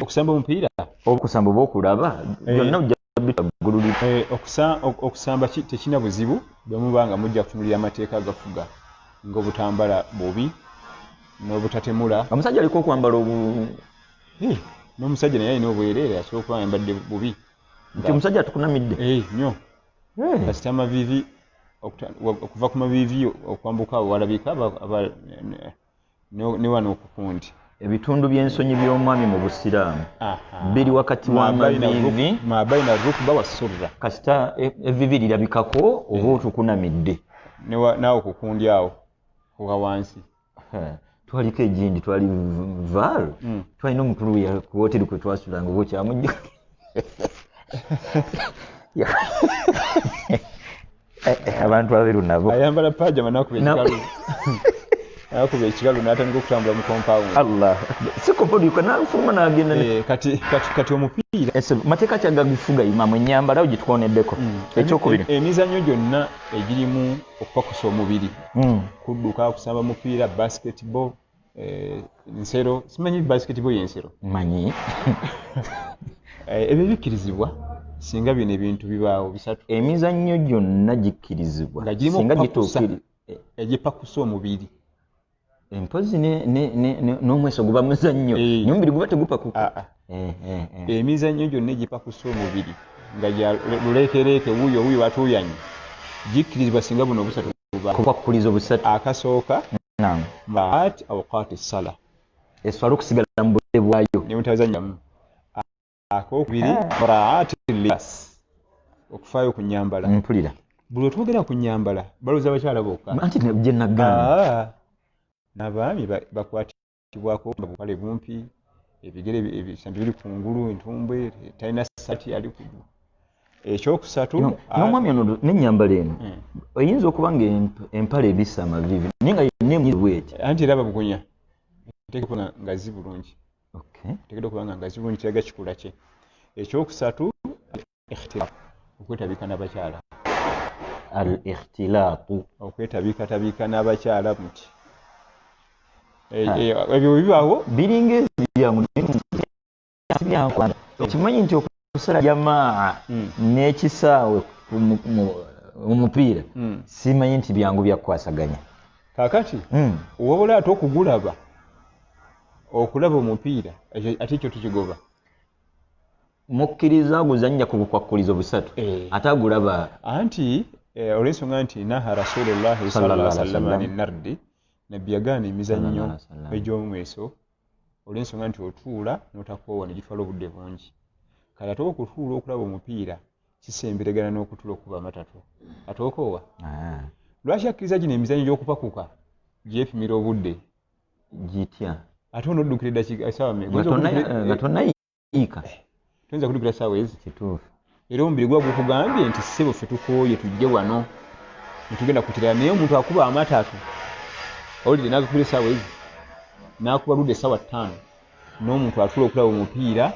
[SPEAKER 2] Okusamba omupiira
[SPEAKER 1] okusamba okulaba byonna ojja bitagululira
[SPEAKER 2] okusamba tekina buzibu bwe mubanga mujja kutunulira amateeka agafuga ng'obutambala bubi n'obutatemula.
[SPEAKER 1] omusajja aliko okwambala
[SPEAKER 2] n'omusajja naye alina obwereere asobola okuba ayambadde bubi
[SPEAKER 1] nti omusajja atukunamidde
[SPEAKER 2] nnyo kasita amaviivi okuva ku maviivi okwambuka walabika ne wano okukundi
[SPEAKER 1] ebitundu by'ensonyi by'omwami mu busiraamu biri wakati w'amaviivi
[SPEAKER 2] mabaina rukuba wa surra
[SPEAKER 1] kasita evivi lirabikako oba otukunamidde
[SPEAKER 2] naawe okukundi awo kuka wansi.
[SPEAKER 1] Twaliko egindi twali vaal twalina omukulu ku woteri kwe twasulanga oba okyamujja abantu abeeru nabo
[SPEAKER 2] ayambala pajama nakuba ekikalu n'atandika okutambula mu compound.
[SPEAKER 1] Allah si kopodika nafuluma n'agenda
[SPEAKER 2] kati omupiira
[SPEAKER 1] mateeka ki agagufuga imamu ennyambala awo gye tukoneddeko. Ekyokubiri
[SPEAKER 2] emizannyo gyonna egirimu okupakusa omubiri kudduka kusamba mupiira basketball nsero simanyi basketball y'ensero
[SPEAKER 1] manyi
[SPEAKER 2] ebyo bikkirizibwa singa bino ebintu bibaawo bisatu.
[SPEAKER 1] Emizannyo gyonna gikkirizibwa
[SPEAKER 2] nga girimu okupakusa egipakusa omubiri
[SPEAKER 1] empozi n'omweso guba muzannyo naye omubiri guba tegupakuka.
[SPEAKER 2] Emizannyo gyonna egipakusa omubiri nga luleekereeke wuuyo batuuyanye gikkirizibwa singa buno obusatu
[SPEAKER 1] kubakkuliza obusatu.
[SPEAKER 2] Akasooka maat awqaati sala
[SPEAKER 1] eswala okusigala mu budde bwayo
[SPEAKER 2] ne mutazannyamu. Akokubiri muraati libas okufaayo ku nnyambala.
[SPEAKER 1] Mpulira
[SPEAKER 2] buli otwogera ku nnyambala balooza abakyala bokka
[SPEAKER 1] anti gye nagamba
[SPEAKER 2] n'abaami bakwatibwako bukale bumpi ebigere ebisambi biri ku ngulu entumbwe talina ssaati ali ku ekyokusatu
[SPEAKER 1] n'omwami ono n'ennyambala eno oyinza okuba nga empale ebisa amaviivi naye nga yenna bweti
[SPEAKER 2] anti era babugunya tegekola ngazi bulungi tegedde okuba nga ngazi bulungi teraga kikula kye. Ekyokusatu ikhtilaf okwetabika n'abakyala
[SPEAKER 1] al ikhtilaatu
[SPEAKER 2] okwetabika n'abakyala muti ebyo bibaawo
[SPEAKER 1] biringa ebyangu okimanyi nti okusala jamaa n'ekisaawe omupiira simanyi nti byangu byakukwasaganya
[SPEAKER 2] kakati wabula ate okugulaba okulaba omupiira ate ekyo tukigoba
[SPEAKER 1] mukkiriza guzannya ku bukwakkulizo busatu ate agulaba
[SPEAKER 2] anti olw'ensonga nti naha rasulullahi sallallahu alaihi wasallam aninardi nabbi yagaana emizannyo egy'omweso olw'ensonga nti otuula n'otakoowa ne gitwala obudde bungi kale ate okutuula okulaba omupiira kisemberegana n'okutuula okuba amatatu ate okoowa lwaki akkiriza gino emizannyo gy'okupakuka gyepimira obudde
[SPEAKER 1] gitya
[SPEAKER 2] ate onoddukira eddakiika essaawa
[SPEAKER 1] nga tonnayiika
[SPEAKER 2] toyinza kuddukira essaawa ezi
[SPEAKER 1] kituufu
[SPEAKER 2] era omubiri gwa gukugambye nti ssebo ffe tukooye tujje wano netugenda ku kirala naye omuntu akuba amatatu olidde n'agakubira essaawa ezi n'akuba ludde essaawa 5 n'omuntu atuula okulaba omupiira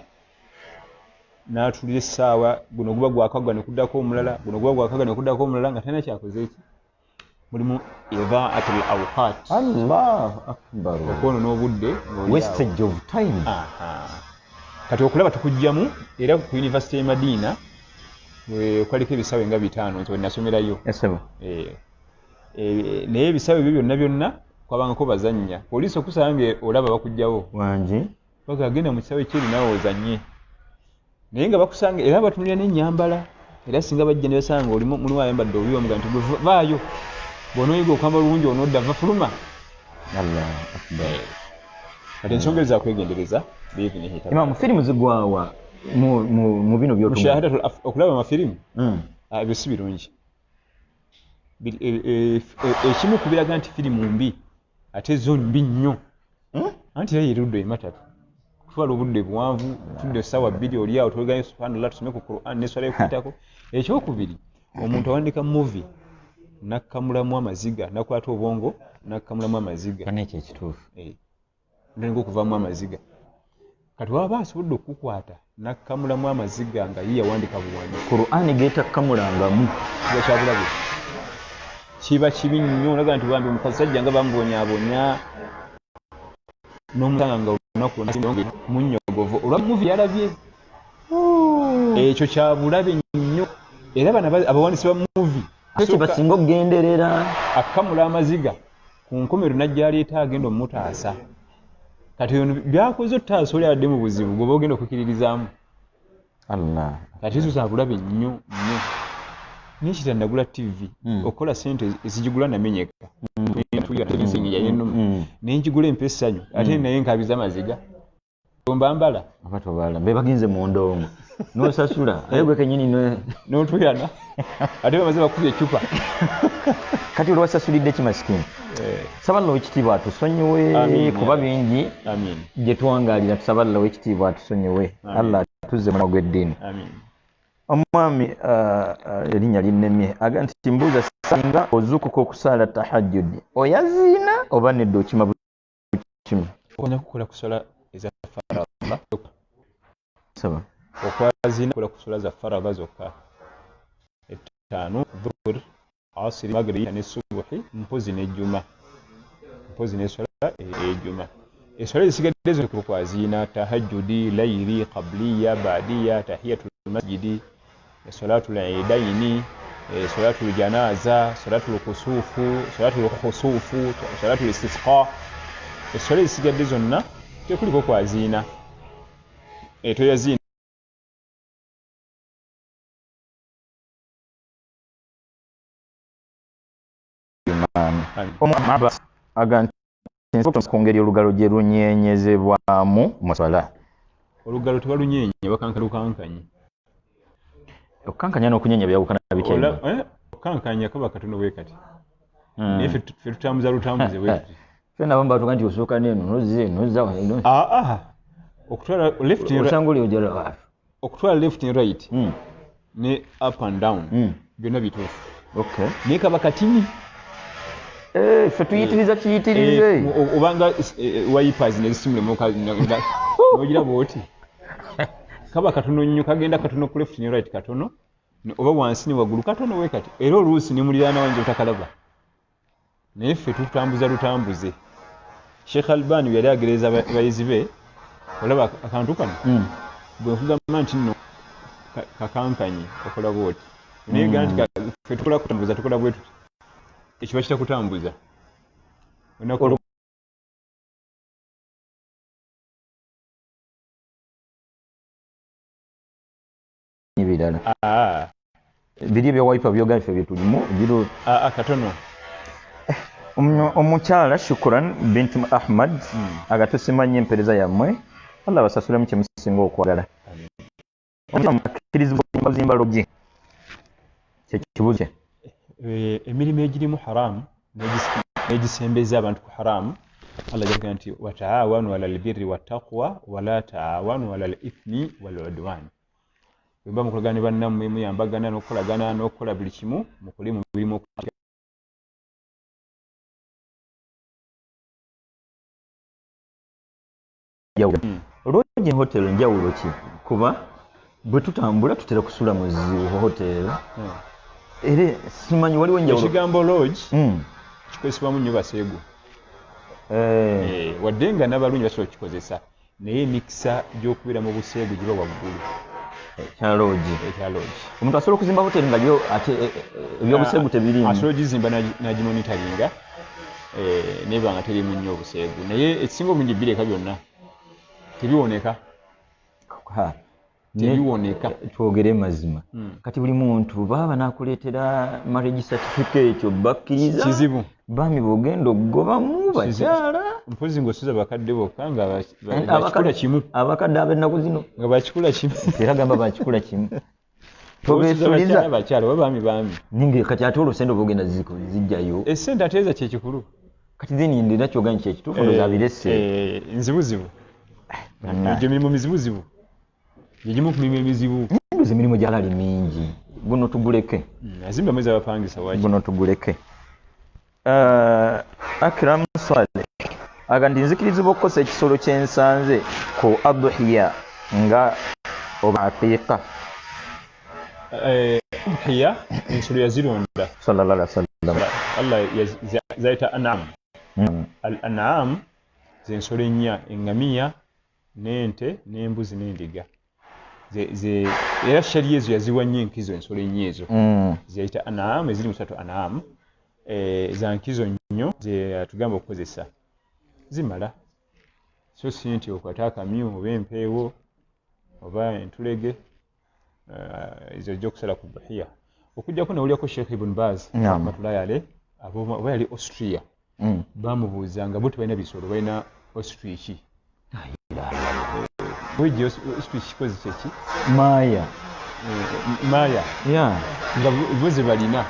[SPEAKER 2] n'atulira essaawa guno guba gwakagwa ne kuddako omulala guno guba gwakagwa ne kuddako omulala nga talina kyakoze eki mulimu idha'atul awqat.
[SPEAKER 1] Allahu akbar
[SPEAKER 2] okwonoona obudde
[SPEAKER 1] wastage of time.
[SPEAKER 2] Kati okulaba tukujjamu era ku University y'e Madina kwaliko ebisaawe nga 5 nti wenasomerayo naye ebisaawe ebyo byonna kwabangako bazannya poliisi okusaba nga olaba bakujjawo
[SPEAKER 1] wangi
[SPEAKER 2] bagagenda mu kisaawe kyeri naawe ozannye naye nga bakusanga era batunulira n'ennyambala era singa bajja ne basanga oli mulimu ayambadde obubi omuga nti vaayo bw'onooyiga okwambala bulungi onodda va fuluma. Kati ensonga eza kwegendereza
[SPEAKER 1] Imam firimu zigwawa mu bino
[SPEAKER 2] byomushahada okulaba amafirimu ebyo si birungi ekimu kubiraga nti firimu mbi ate zo mbi nnyo anti era yerudde ematatu kutwala obudde buwanvu tudde essaawa 2 oli awo tolagayo subhanallah tusome ku Quran n'esswala y'okuyitako. Ekyokubiri omuntu awandika movie nakkamulamu amaziga nakwata obwongo nakkamulamu amaziga
[SPEAKER 1] kana ekyo ekituufu
[SPEAKER 2] ndinga okuvaamu amaziga kati waba asobodde okukwata nakkamulamu amaziga nga ye yawandika buwandiika
[SPEAKER 1] Qur'ani geetakkamulangamu
[SPEAKER 2] kiba kyabulabe kiba kibi nnyo olaga nti bambi omusajja nga bamubonyaabonya n'omusanga nga olunaku munyogovu olwa movie yalabye ekyo kya bulabe nnyo era bano abawandiisi ba movie
[SPEAKER 1] basinga okugenderera
[SPEAKER 2] akamula amaziga ku nkomero najja aleeta agenda omutaasa kati byakoze otaasa oli adde mu buzibu gwe bagenda okukkiririzaamu
[SPEAKER 1] Allah
[SPEAKER 2] kati ezo za bulabe nnyo nnyo nekita nagula tv okola sente ezigigula namenyeka nenjigula empesanyo ate naye nkabiza amaziga ombambala
[SPEAKER 1] abatobala mbe baginze mu ndongo nosasula ayegwe kenyini
[SPEAKER 2] notuyana ate bamaze bakubye ecupa
[SPEAKER 1] kati olwasasulidde kimasikini sabalala wekitiibwa atusonyiwe kuba bingi gye twangalira tusabalala wekitiibwa atusonyiwe Allah tuzze mwana gw'eddiini omwami erinnya linnemye aga nti mbuuza singa ozuukuka okusaala tahajjudi oyaziina oba nedda okima bukimu
[SPEAKER 2] okonya kukola kusala eza faraba
[SPEAKER 1] saba
[SPEAKER 2] okwaziina kukola kusala za faraba zokka etaano dhuhur asiri magribi ne subuhi mpozi n'ejjuma mpozi n'eswala ejjuma eswala ezisigadde zo okwaziina tahajjudi layiri qabliya baadiya tahiyatul masjidi salatu al-eidaini salatu al-janaza salatu al-kusufu salatu al-khusufu salatu al-istisqa eswala ezisigadde zonna tekuliko kwaziina toyaziina
[SPEAKER 1] omwami aga nti ku ngeri olugalo gye lunyeenyezebwamu mu swala
[SPEAKER 2] olugalo tebalunyeenya bakankalukankanye
[SPEAKER 1] okukankanya n'okunyenya byawukana bitya
[SPEAKER 2] okukankanya kaba katono bwe kati naye ffe tutambuza lutambuze bwe tuti
[SPEAKER 1] ffe nabo mbatuka nti osooka n'eno nozza
[SPEAKER 2] okutwala left
[SPEAKER 1] osanga oli ojala waafi
[SPEAKER 2] okutwala left and right ne up and down byonna bituufu naye kaba katini
[SPEAKER 1] ffe tuyitiriza kiyitirize
[SPEAKER 2] obanga wipers nezisimulemu nogiraba oti kaba katono nnyo kagenda katono ku left ne right katono oba wansi ne waggulu katono we kati era oluusi ne muliraana wange utakalaba naye ffe tutambuza lutambuze Sheikh Albani yali agereza bayizi be olaba akantu kano bwe nkugamba nti nno kakankanye okola bwoti naye gaa nti ffe tukola kutambuza tukola bwe tuti ekiba kitakutambuza
[SPEAKER 1] ebirala biri ebyawayipa byoga ffe byetulimu biro
[SPEAKER 2] katono
[SPEAKER 1] omukyala Shukran bintu Ahmad agatusimanya empereza yammwe Allah basasulemu kyemusinga okwagala akkirizibwa okuzimbalo gye kyekibuzo
[SPEAKER 2] emirimu egirimu haramu n'egisembeza abantu ku haramu Allah jaga nti wataawanu ala albirri wattaqwa wala taawanu ala alithmi waludwan bwemba mukolagana ne bannammwe muyambagana n'okukolagana n'okukola buli kimu mukole mu mirimu
[SPEAKER 1] olwogi hotel njawulo ki kuba bwe tutambula tutera kusula mu zi hotel era simanyi waliwo njawulo
[SPEAKER 2] ekigambo lodge kikozesebwamu nnyo baseegu wadde nga n'abalungi basobola okukikozesa naye emikisa gy'okubeera mu buseegu giba waggulu
[SPEAKER 1] ekyalogi omuntu asobola okuzimba hoteri nga yo ate ebyobuseegu tebirimu
[SPEAKER 2] asobola ogizimba n'agimonitaringa neba nga terimu nnyo obuseegu naye ekisinga obungi bireka byonna tebiwoneka twogere mazima kati buli muntu baba nakuleetera marriage certificate obakkiriza kizibu
[SPEAKER 1] bami bogenda okugobamu bakyala
[SPEAKER 2] mpozi ng'osuza bakadde bokka nga bakikula kimu
[SPEAKER 1] abakadde ab'ennaku zino
[SPEAKER 2] nga bakikula kimu
[SPEAKER 1] era gamba bakikula kimu tobeesuliza
[SPEAKER 2] bakyala oba baami
[SPEAKER 1] ninge kati ate olwosente oba ogenda zijjayo
[SPEAKER 2] essente ate eza kyekikulu
[SPEAKER 1] kati then ndina kyoganyi kyekituufu ndozabirese
[SPEAKER 2] nzibuzibu egyo mirimu mizibuzibu yegimu ku mirimu emizibu
[SPEAKER 1] ndoza emirimu gyalali mingi guno tuguleke
[SPEAKER 2] azimba mwezi abapangisa waki
[SPEAKER 1] guno tuguleke Akram Swale aga ndi nzikirizibwa okukosa ekisolo kyensanze ku adhiya nga oba aqiqa
[SPEAKER 2] adhiya ensolo yazironda
[SPEAKER 1] sallallahu alaihi wasallam
[SPEAKER 2] Allah zaita an'am al-an'am zensolo ennya engamiya n'ente n'embuzi n'endiga era sharia ezo yaziwa nnyo enkizo ensolo ennyo ezo ziyita anam eziri musatu anam za nkizo nnyo ze tugamba okukozesa zimala so si nti okwata akamyu oba empeewo oba entulege ezo ojja okusala ku dhuhiya okujjako nawulyako Sheikh Ibn Baz rahmatullahi alayhi oba yali Austria bamubuuzanga bo tebalina bisolo balina ostrich wejje ostrich kozi kyeki
[SPEAKER 1] maya
[SPEAKER 2] nga bo ze balina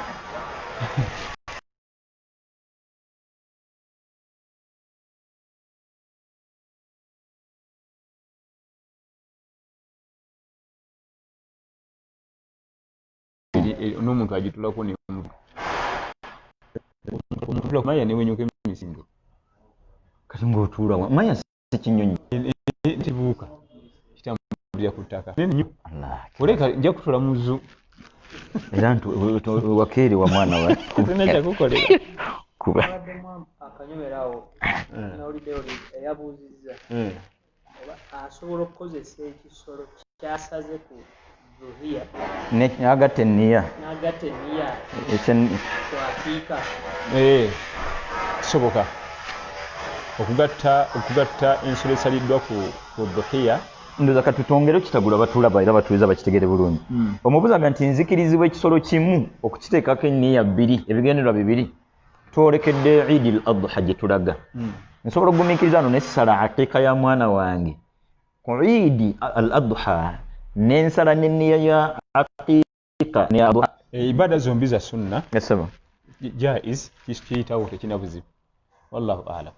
[SPEAKER 2] n'omuntu agitulako omuntu maya newenyuka emisindo
[SPEAKER 1] kati ng'otuula maya si kinyonyi
[SPEAKER 2] kibuuka kitambulira ku ttaka nenyo oleka nja kutuula mu zu
[SPEAKER 1] era wakeere wa mwana wa
[SPEAKER 2] sinakyakukolera
[SPEAKER 1] kuba
[SPEAKER 3] akanyomerawo nawulidde oli eyabuuzizza oba asobola okukozesa ekisolo kyasaze ku dhuhiya
[SPEAKER 1] n'agatta enniya
[SPEAKER 3] kwakiika
[SPEAKER 2] kisoboka okugatta ensolo esaliddwa ku dhuhiya
[SPEAKER 1] ndoza katutongere kitagula batulaba era batuweza bakitegere bulungi omubuzaga nti nzikirizibwa ekisolo kimu okukiteekako enniya bbiri ebigendererwa bibiri twolekedde Eid al-Adha gye tulaga nsobola okugumiikiriza ano nesala aqiika ya mwana wange ku Eid al-Adha n'ensala n'enniya ya aqiika ne adha
[SPEAKER 2] ibada zombi za sunna
[SPEAKER 1] yasaba
[SPEAKER 2] jaiz kiyitawo tekina buzibu wallahu a'lam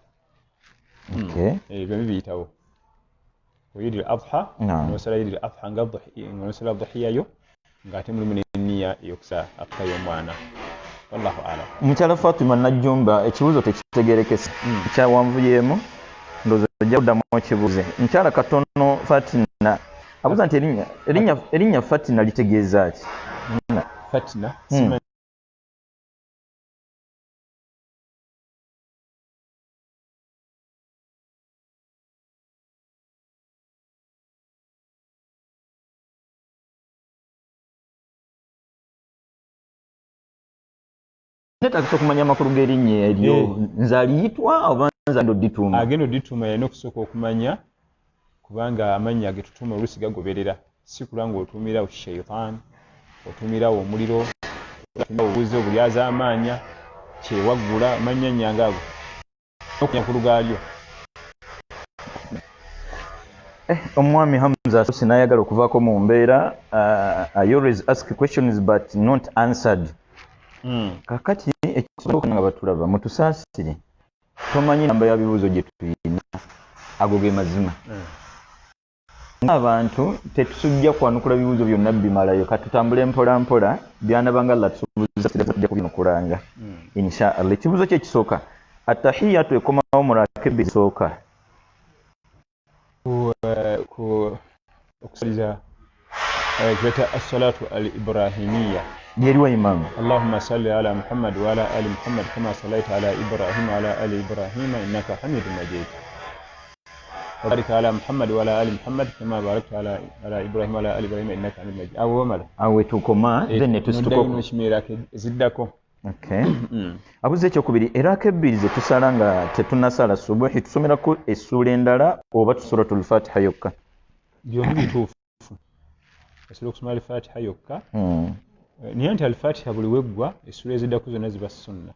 [SPEAKER 2] byombi biyitawo Eid al-Adha n'osala Eid al-Adha ng'osala dhuhiya yo ng'ate mulimu n'enniya ey'okusa aqiika y'omwana wallahu a'lam.
[SPEAKER 1] Mukyala Fatima Najjumba ekibuuzo tekitegerekese kyawanvuyeemu ndowooza ojja kuddamu okibuuze. Mukyala katono Fatina abuuza nti erinnya Fatina litegeeza ki?
[SPEAKER 2] Fatina
[SPEAKER 1] Netaagisa okumanya amakulu g'erinnya eryo nze aliyitwa oba nze ndodituuma?
[SPEAKER 2] Agenda oddituuma yalina okusooka okumanya kubanga amannya agetutuuma oluusi gagoberera si kulwa ng'otuumirawo shaitan otuumirawo omuliro obuuzi obulyaza amaanya kyewaggula amannya nnyanga ago okumanya amakulu gaalyo.
[SPEAKER 1] Omwami Hamza Sosi n'ayagala okuvaako mu mbeera I always ask questions but not answered. Kakati ekisoboka nga batulaba mutusaasire tomanyi namba ya bibuuzo gye tuyina ago ge mazima abantu tetusujja kwanukula bibuuzo byonna bimalayo katutambule mpola mpola byanabanga Allah tusuubiza kubinukulanga inshallah. Ekibuuzo kye kisooka attahiyatu ekomawo mu rakebbi esooka
[SPEAKER 2] okusaliza kuleta as-salatu al-ibrahimiyya
[SPEAKER 1] yeriwa imamu
[SPEAKER 2] Allahumma salli ala Muhammad wa ala ali Muhammad kama sallaita ala Ibrahim wa ala ali Ibrahim innaka Hamidum Majid wa barik ala Muhammad wa ala ali Muhammad kama barakta ala Ibrahim wa ala ali Ibrahim innaka Hamidum Majid. Awo mala
[SPEAKER 1] awe tukoma then tusituko
[SPEAKER 2] mushimira ziddako.
[SPEAKER 1] Okay. Abuze ekyokubiri eraka ebbiri ze tusala nga tetunasala subuhi tusomerako essula endala oba suratul Fatiha yokka?
[SPEAKER 2] Byombi bituufu. Essula okusoma al-Fatiha yokka niye nti al-Fatiha buli weggwa essula eziddako zonna ziba sunna.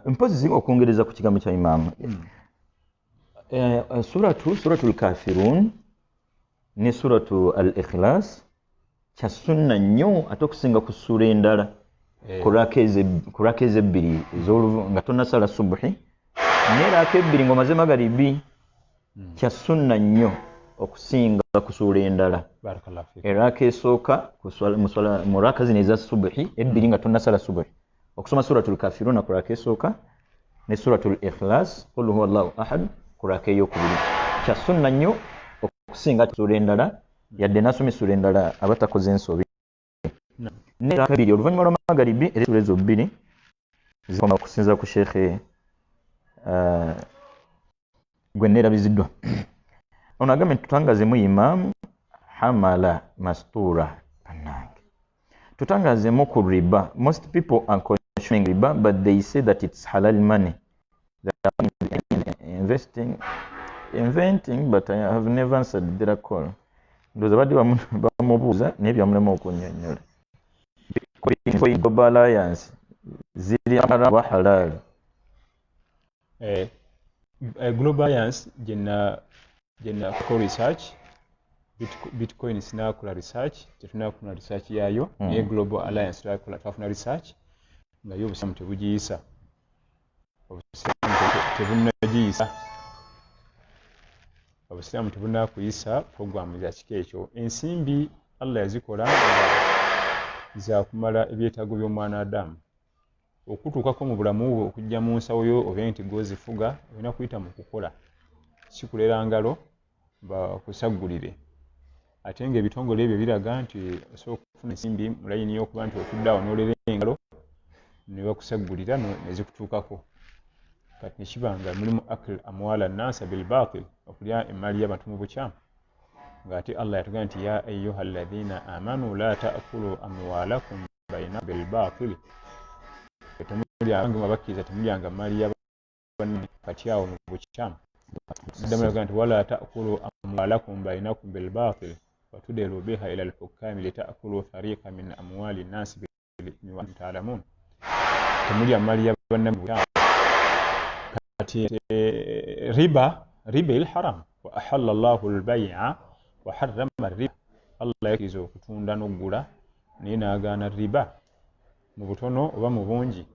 [SPEAKER 1] Mpozi okwongereza ku kigambo kya Imaamu suratul Kafirun ne suratu al-Ikhlas kya sunna nnyo ate okusinga ku ssula endala ku raka ezebbiri ez'oluvu nga tonasala subuhi naye raka ebbiri ng'omaze magaribi kya sunna nnyo okusinga ku ssula endala. Eraka esooka mu raka zino eza subuhi ebbiri nga tonasala subuhi okusoma suratul Kafiruna ku raka esooka ne suratul Ikhlas qul huwa Allahu ahad ku raka ey'okubiri kya sunna nnyo okusinga ssula endala yadde nasoma essula endala abatakoze ensobi. Ne raka ebbiri oluvannyuma lwa magaribi era essula ezo bbiri zikoma okusinza ku Sheikh gwe neerabiziddwa. Ono agambye tutangazemu Imam Hamala Mastura Panange. Tutangazemu ku riba. Most people are consuming riba, but they say that it's halal money. They are inventing, but I have never answered their call. Ndoza badi bamubuuza naye byamulema okunnyonnyola. Global Alliance ziri wa halal.
[SPEAKER 2] Global Alliance jenna ko research Bitcoin sinakola research tetunakola research yayo naye Global Alliance twafuna research nga yo obusimu tebugiyisa obusiramu tebunakuyisa program za kika ekyo. Ensimbi Allah yazikola za kumala ebyetaago by'omwana Adamu okutuukako mu bulamu bwo okujja mu nsawo yo oba nti gozifuga olina kuyita mu kukola kikulera ngalo bakusaggulire ate ng'ebitongole ebyo biraga nti osobola okufuna ensimbi mu layini y'okuba nti otuddeawo n'olera engalo ne bakusaggulira ne zikutuukako. Kati ne kiba nga mulimu akil amwala nnasa bilbatil okulya emmali y'abantu mu bukyamu ng'ate Allah yatugamba nti ya ayyuha alladhina amanu la ta'kulu amwalakum bainakum bilbatil temulyanga babakkiriza temulyanga emmali y'abantu kati awo mu bukyamu. Ddamu yagamba nti wala ta'kulu amwalakum bainakum bilbatil watudilu biha ila al-hukami lita'kulu fariqan min amwali nnasi bilithmi wa antum ta'lamun. Temulya emmali y'abantu mu bukyamu. Kati riba il-haram wa ahalla Allahu al-bay'a wa harrama ar-riba. Allah yakiriza okutunda n'okugula naye n'agaana riba mu butono oba mu bungi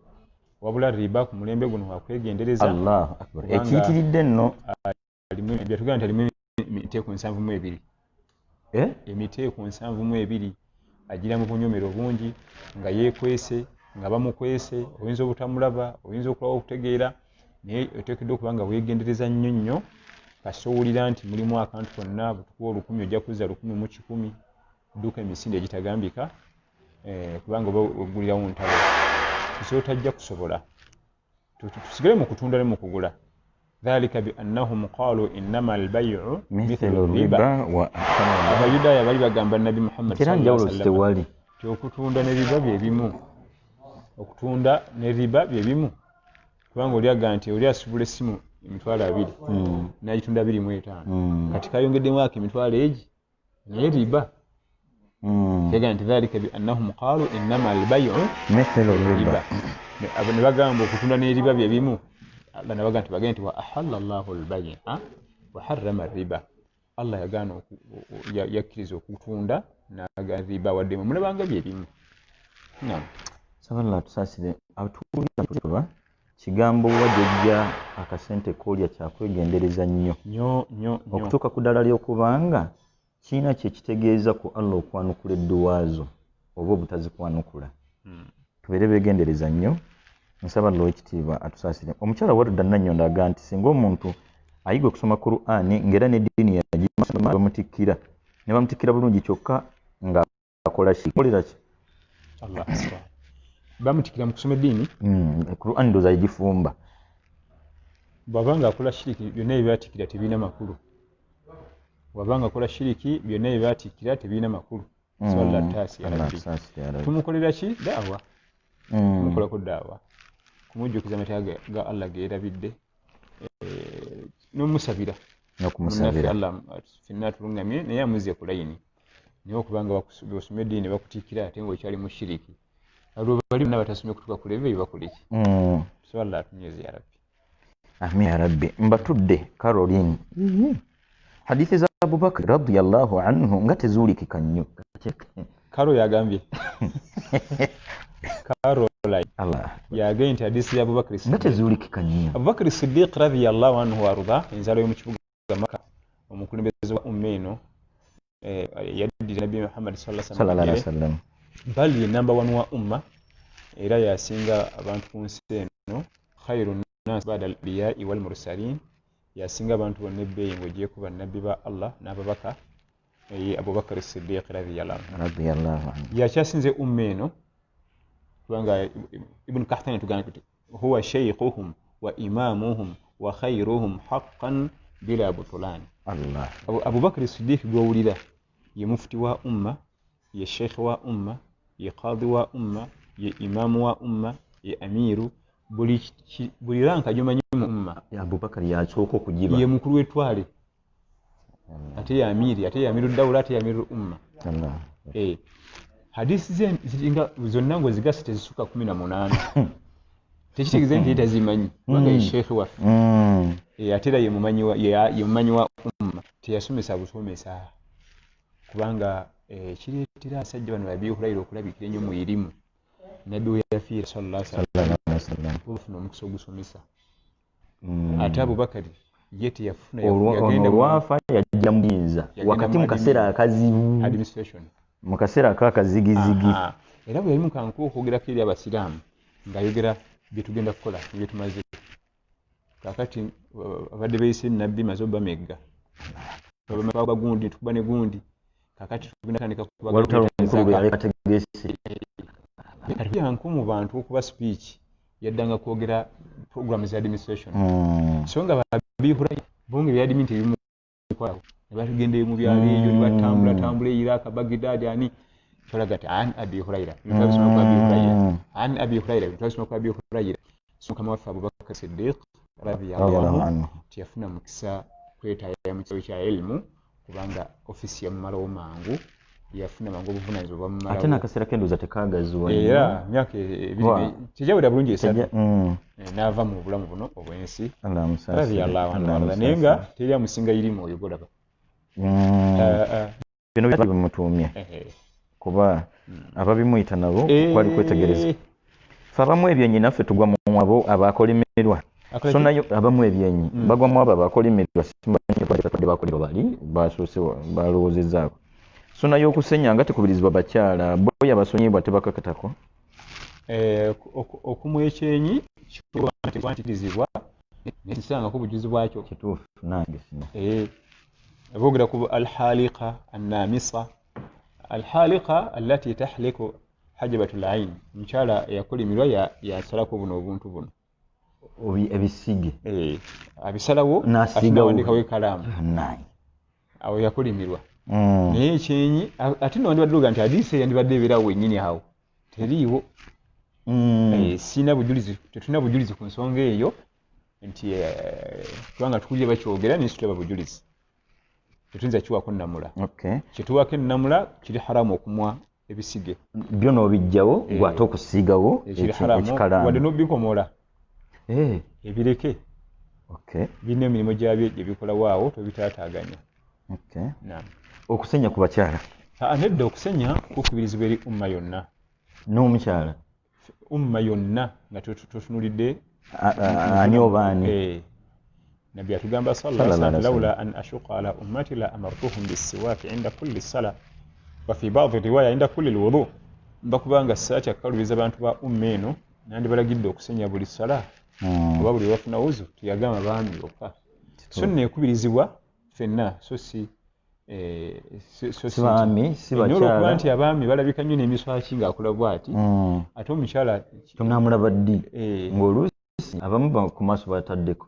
[SPEAKER 2] wabula riba ku mulembe guno wakwegendereza.
[SPEAKER 1] Allahu akbar. Ekiyitiridde nno
[SPEAKER 2] byatugamba nti alimu emiteeko 72 emiteeko 72 agira mu bunyomero bungi nga yeekwese nga bamukwese oyinza obutamulaba oyinza okulawo okutegeera naye oteekeddwa okuba nga weegendereza nnyo kasita owulira nti mulimu akantu konna butukuwa 1000 ojja kuzza 1000 mu 100 dduuka emisinde egitagambika kubanga oba ogulirawo ntalo so tajja kusobola tusigale mu kutunda ne mu kugula. Dhalika bi annahum qalu innama al-bay'u mithlu riba wa abayudaaya bali bagamba Nabi Muhammad sallallahu alaihi wasallam okutunda ne riba bye bimu okutunda ne riba bye bimu kubanga oli aga nti oli asubula essimu emitwalo 2 n'agitunda 25 kati kayongeddemu ako emitwalo egi naye riba yaga nti dhalika bi annahum qalu innama al-bay'u
[SPEAKER 1] mithlu riba
[SPEAKER 2] ne bagamba okutunda ne riba bye bimu Allah nabaga nti bagenda nti wa ahalla Allahu al-bay'a wa harrama ar-riba. Allah yagaana yakkiriza okutunda n'agaana riba wadde mulabanga bye bimu. Naam.
[SPEAKER 1] Saballa tusaasire atuulira kigambo wajjajja akasente koolya kyakwegendereza nnyo okutuuka ku ddala ly'okubanga kiina kyekitegeeza ku Allah okwanukula edduwaazo oba obutazikwanukula. Tubeere beegendereza nnyo. Nsaba Lord ekitiibwa atusaasire. Omukyala Warda Nanyondo agamba nti singa omuntu ayiga okusoma Qur'ani ng'era n'eddiini yagimasoma bamutikkira ne bamutikkira bulungi kyokka nga akola kikolera ki?
[SPEAKER 2] Allah akbar. Bamutikkira mu kusoma eddiini?
[SPEAKER 1] Qur'ani ndowooza yagifumba.
[SPEAKER 2] Bw'abanga akola shiriki byonna ebyatikkira tebiina makulu. Bw'abanga akola shiriki byonna ebyatikkira tebiina makulu. Swalla taasi ya Rabbi. Tumukolera ki? Daawa. Tumukolako daawa. Kumujjukiza amateeka ga Allah geerabidde n'omusabira
[SPEAKER 1] n'okumusabira
[SPEAKER 2] Allah finna tulungamye naye amuzze ku layini naye okubanga basoma eddiini bakutikkira ate ng'okyali mu shiriki abo bali bonna batasomye kutuuka ku leve bakoleki so Allah atunyweze ya Rabbi.
[SPEAKER 1] Amin ya Rabbi. Mbatudde Caroline hadithi za Abubakar radiyallahu anhu nga tezuulikika nnyo.
[SPEAKER 2] Karo yagambye Allah yagambye nti hadithi ya Abubakar
[SPEAKER 1] nga tezuulikika nnyo.
[SPEAKER 2] Abubakar Siddiq radiyallahu anhu warda enzalo y'omu kibuga Makka omukulembeze wa ummeeno yaddira Nabi Muhammad sallallahu alaihi wasallam bali number 1 wa umma era yasinga abantu ku nsi eno khairun nas ba'da al-anbiya'i wal mursalin yasinga abantu bonna ebbeeyi ng'ogiye ku bannabbi ba Allah n'ababaka Abubakar Siddiq radiyallahu anhu yakyasinze ummeeno kubanga Ibn Kahtan tugamba nti huwa shaykhuhum wa imamuhum wa khairuhum haqqan bila butulani.
[SPEAKER 1] Allah.
[SPEAKER 2] Abubakar Siddiq gwawulira ye mufti wa umma, ye sheikh wa umma, ye qadhi wa umma, ye imamu wa umma, ye amiru, buli ranka jomanyi mu umma.
[SPEAKER 1] Ya Abubakar yasooka okugiba.
[SPEAKER 2] Ye mukulu w'ettwale. Ate ya amiri, ate ya amiru dawla, ate ya amiru umma.
[SPEAKER 1] Allah.
[SPEAKER 2] Hadisi ziringa zonna ngo zigasi tezisuka 18. Tekitegeeza nti tazimanyi kubanga ye sheikh waffe. Ate era ye mumanyi wa umma, teyasomesa busomesa kubanga kireetera abasajja bano Abi Hurayra okulabikira ennyo mu irimu. Nabbi we yafiira sallallahu alaihi wasallam ofuna omukisa ogusomesa. Ate Abubakari ye teyafuna
[SPEAKER 1] yagenda olwafa yajja muyinza wakati mu kaseera akazibu
[SPEAKER 2] administration
[SPEAKER 1] mu kaseera akakazigizigi.
[SPEAKER 2] Era bwe yali mu kanku okwogerako eri abasiraamu ng'ayogera bye tugenda kukola bye tumaze. Kakati abadde beeyise nabbi maze obamegga baba gundi tukuba ne gundi kakati tugenda tandika kuba
[SPEAKER 1] walutalo yaleka tegese
[SPEAKER 2] yanku mu bantu okuba speech yaddanga kwogera program za administration. So nga Abi Hurayra bonge byali minti bimu kwao ne batugende mu byalo ebyo ne batambula Iraq Baghdad ani tolagati an Abi Hurayra tutasoma kwa Abi Hurayra an Abi Hurayra tutasoma kwa Abi Hurayra. So kama wafa Abubakar Siddiq radhiyallahu anhu tiyafuna mukisa kwetaya mu kiso kya ilmu kubanga ofisi ya mmalo mangu yafuna mangu obuvunanyizibwa bwa mmalo. Ate
[SPEAKER 1] n'akaseera kendoza tekagazibwa.
[SPEAKER 2] Era myaka ebiri tijawuda bulungi esatu n'ava mu bulamu buno obwensi radhiyallahu anhu naye nga teri amusinga irimu oyo golaba.
[SPEAKER 1] Bino bimutumye kuba ababimuyita nabo kwali kwetegereza. Abamu ebyenyi naffe tugwa mu abo abakolimirwa. So nayo abamu ebyenyi bagwa mu abo abakolimirwa simbanyi kwali bakolirwa bali basoose balowoozezaako. So nayo okusenya nga tekubirizibwa bakyala boya basonyibwa tebakakatako.
[SPEAKER 2] Okumwekyenyi kwantirizibwa nesanga ku bujuzi bwakyo
[SPEAKER 1] kituufu nange sina.
[SPEAKER 2] Boogera ku alhaliqa annamisa alhaliqa allati tahliku hajabatul ain mchala yakolimirwa yasalako buno obuntu buno
[SPEAKER 1] ebisige
[SPEAKER 2] abisalawo
[SPEAKER 1] nasiga
[SPEAKER 2] wandika we kalamu awo yakolimirwa. Naye ekyenyi ate no ndibadde nti hadisi yandibadde eberawo wennyini awo teriiwo. Sina bujulizi, tetuna bujulizi ku nsonga eyo nti kubanga tukulye bakyogera nisitulaba bujulizi tetuyinza kiwako nnamula. Kyetuwako ennamula kiri haramu okumwa ebisige
[SPEAKER 1] byo n'obijjawo gwate okusiigawo
[SPEAKER 2] ekikalamu wadde n'obikomola ebireke birina emirimu gyabyo gye bikolawo awo tobitaataaganya.
[SPEAKER 1] Okusenya ku bakyala
[SPEAKER 2] nedda okusenya kukubirizibwa eri umma yonna
[SPEAKER 1] n'omukyala
[SPEAKER 2] umma yonna nga tutunulidde
[SPEAKER 1] ani obaani.
[SPEAKER 2] Nabbi atugamba sallallahu alaihi wasallam laula an ashuqa ala ummati la amartuhum bis-siwak inda kulli salah wa fi ba'd riwaya inda kulli al-wudu. Mbakubanga saati akalubiza abantu ba umma eno nandi balagidde okusenya buli sala oba buli wafuna wuzu tuyagama baami okka. So nekubirizibwa fenna so si
[SPEAKER 1] baami si bakyala
[SPEAKER 2] nti abaami balabika nnyo n'emiswaki ng'akola bw'ati ate omukyala
[SPEAKER 1] tunamulaba ddi ng'oluusi abamu ku maaso bataddeko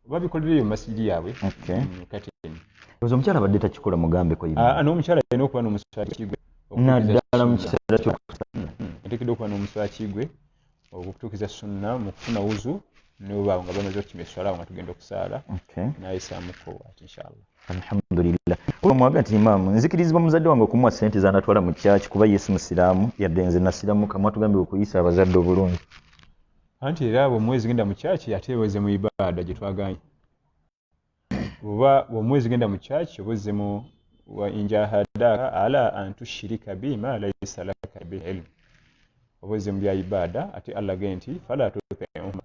[SPEAKER 2] babikolereyo mu masijidi yaabwe. Kati
[SPEAKER 1] omukyala badde takikola mugambe ko
[SPEAKER 2] n'omukyala alina okuba n'omuswaki gwe
[SPEAKER 1] naddala mu kiseera ky'okusala
[SPEAKER 2] ateekeddwa okuba n'omuswaki gwe okutuukiza sunna mu kufuna wuzu n'obaawo nga bamaze okukima esswala nga tugenda okusaala n'ayisaamu forward inshallah.
[SPEAKER 1] Alhamdulillah. Omwaga nti imaamu nzikirizibwa muzadde wange okumuwa ssente zanatwala mu kyaki kuba yesi musiraamu yadde nze nasiramu kamwa tugambye okuyisa abazadde obulungi.
[SPEAKER 2] Anti era bw'omwezi genda mu kyaki ate eweze mu ibaada gye twaganye. Oba bw'omwezi genda mu kyaki obweze mu wa injahadaka ala an tushirika bima laysa laka bihi ilm. Obweze mu bya ibaada ate Allah genti fala tuqihuma.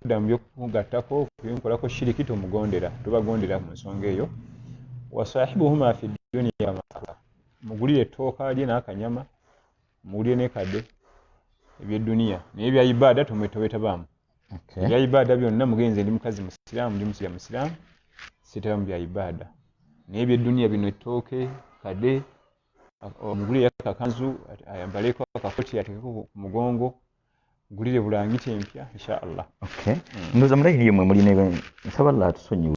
[SPEAKER 2] Damu byokugattako kuyinkolako shiriki tomugondera tobagondera mu nsonga eyo. Wasahibuhuma fi dunya ma'rufa. Mugulire ettooka lye n'akanyama mugulire n'ekadde eby'edduniya naye bya ibaada tomwetabaamu. Bya ibaada byonna mugenze ndi mukazi musiraamu ndi musiraamu sitaba mu bya ibaada naye eby'edduniya bino ettooke kadde omugulire akakanzu ayambaleko akakoti atekeko ku mugongo gulire bulangiti empya insha Allah.
[SPEAKER 1] Ndoza mulayi yemwe mulina nsaba Allah atusonyiwe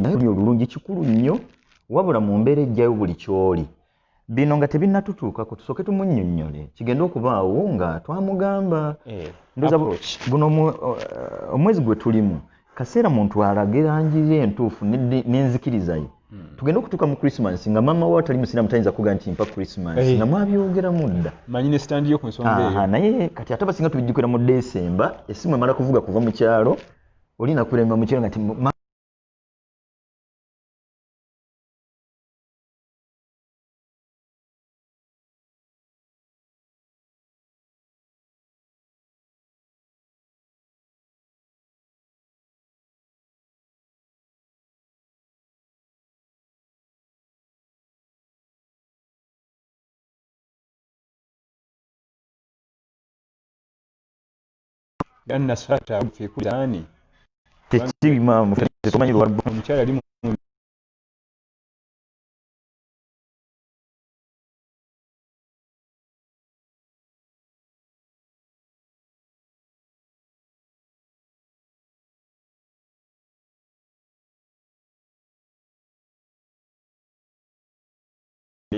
[SPEAKER 1] naye olulungi kikulu nnyo wabula mu mbeera ejjayo buli kyoli bino nga tebinnatutuukako tusooke tumunnyonnyole kigenda okubaawo nga twamugamba ndoza guno omwezi gwe tulimu kaseera muntu alage langi ye entuufu n'enzikiriza ye tugenda okutuuka mu Christmas nga maama we atali musiraamu tayinza kuga nti mpa Christmas nga mwabyogeramu dda
[SPEAKER 2] manyi ne standi yo ku nsonga eyo
[SPEAKER 1] naye kati ate abasinga tubijjukira mu December essimu emala kuvuga kuva mu kyalo olina kulemba mu kyalo nga
[SPEAKER 2] لأن الصلاة في كل زمان
[SPEAKER 1] tekima mutemanyi lwalbo
[SPEAKER 2] omukyala ali mu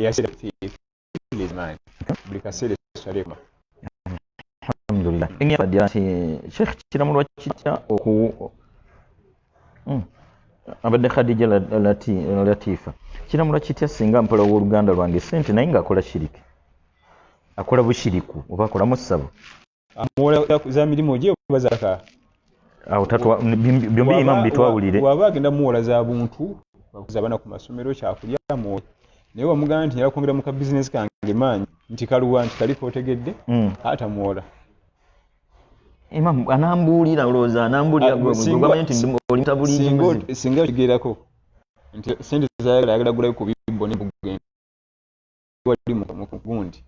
[SPEAKER 2] yasira fi kuli zaman buli kaseera salema
[SPEAKER 1] alhamdulillah engya badia Sheikh kiramulwa kitya oku abadde Khadija Latifa kiramulwa kitya singa mpola w'oluganda lwange sente naye ng'akola shiriki akola bushiriku oba akola musabo
[SPEAKER 2] amuwola za mirimu gye oba zaka
[SPEAKER 1] awo tatwa byombi imamu bitwawulire
[SPEAKER 2] waba agenda muwola za buntu bakuza abana ku masomero kyakulya mu naye wamugamba nti yakwongera mu ka bizinesi kange maanyi nti kaluwa nti kaliko otegedde atamuwola
[SPEAKER 1] imamu anambuulira olowooza anambuulira gwamanya nti oli mutabuliri
[SPEAKER 2] singa okigerako nti sente zayagala gulayo ku bibbo ne bugenda wali mu gundi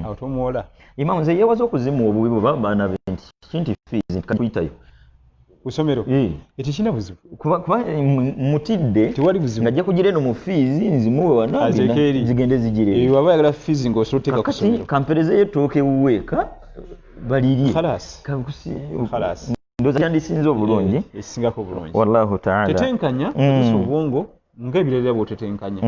[SPEAKER 2] awo tomuwola
[SPEAKER 1] imamu nze yeewaza okuzimu obubi bwe baana be nti fees kuyitayo
[SPEAKER 2] kusomero ekikina buzibu
[SPEAKER 1] kuba mutidde
[SPEAKER 2] tewali buzibu
[SPEAKER 1] ngajja kugira eno mu fees nzimuwe wanange zigende zigire
[SPEAKER 2] waba yagala fees ng'osobola oteeka ku ssomero
[SPEAKER 1] kamperezeyo ettooke wuweeka balirye
[SPEAKER 2] khalas
[SPEAKER 1] ndoza kyandisinze obulungi
[SPEAKER 2] ekisingako obulungi
[SPEAKER 1] wallahu taala
[SPEAKER 2] tetenkanya obwongo ng'ebirala bw'otetenkanya